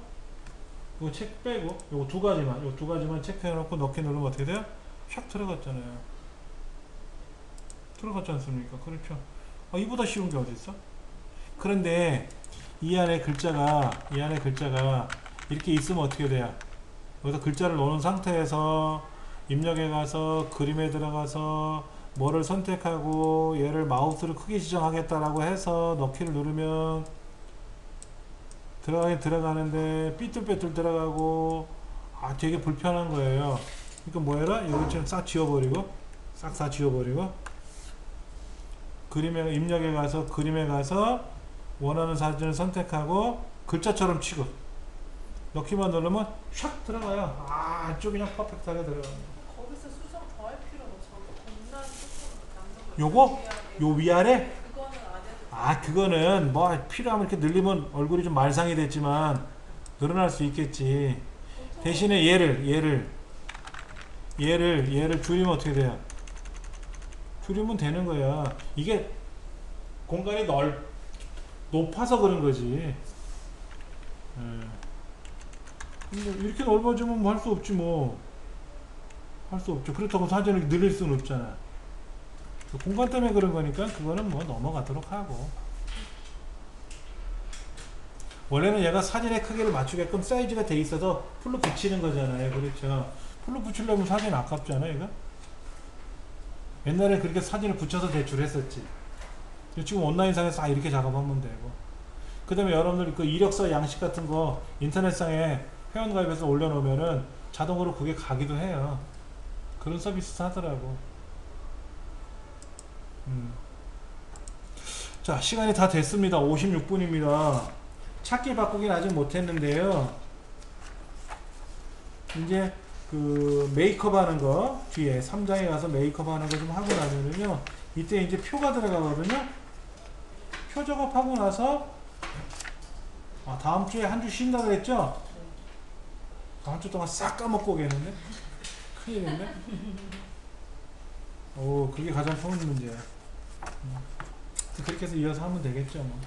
이거 책 빼고 요거 두 가지만 체크해 놓고 넣기 누르면 어떻게 돼요? 샥 들어갔잖아요. 들어갔지 않습니까? 그렇죠. 아, 이보다 쉬운 게 어디 있어? 그런데 이 안에 글자가 이렇게 있으면 어떻게 돼요? 여기서 글자를 넣은 상태에서 입력에 가서 그림에 들어가서 뭐를 선택하고 얘를 마우스로 크게 지정하겠다라고 해서 넣기를 누르면 들어가긴 들어가는데 삐뚤빼뚤 들어가고 되게 불편한 거예요. 그러니까 뭐 해라? 이거 좀 싹 지워버리고 싹 다 지워버리고 그림에 입력에 가서 그림에 가서 원하는 사진을 선택하고 글자처럼 취급 넣기만 누르면 샥 들어가요. 아주 그냥 퍼펙트하게 들어갑니다. 거기서 수정 더 할 필요는 없어. 공란 조금 남는 거. 요거? 요 위아래? 그거는 안 해도. 그거는 뭐 필요하면 이렇게 늘리면 얼굴이 좀 말상이 됐지만 늘어날 수 있겠지. 대신에 얘를 줄이면 어떻게 돼요? 줄이면 되는 거야. 이게 공간이 높아서 그런 거지. 이렇게 넓어지면 뭐 할 수 없지 뭐. 할 수 없죠. 그렇다고 사진을 늘릴 수는 없잖아. 공간 때문에 그런 거니까 그거는 뭐 넘어가도록 하고. 원래는 얘가 사진의 크기를 맞추게끔 사이즈가 돼 있어서 풀로 붙이는 거잖아요. 그렇죠. 풀로 붙이려면 사진 아깝잖아, 얘가. 옛날에 그렇게 사진을 붙여서 제출했었지. 지금 온라인상에서 이렇게 작업하면 되고. 그 다음에 여러분들 그 이력서 양식 같은 거 인터넷상에 회원가입해서 올려놓으면은 자동으로 그게 가기도 해요. 그런 서비스 하더라고. 자, 시간이 다 됐습니다. 56분입니다. 찾기 바꾸긴 아직 못했는데요. 이제 그 메이크업 하는 거 뒤에 3장에 가서 메이크업 하는 거 좀 하고 나면은요, 이때 이제 표가 들어가거든요. 표 작업하고 나서 다음 주에 한 주 쉰다 그랬죠? 다음 주 동안 싹 까먹고 오겠는데? 큰일인데? 그게 가장 큰 문제야. 그렇게 해서 이어서 하면 되겠죠, 뭐.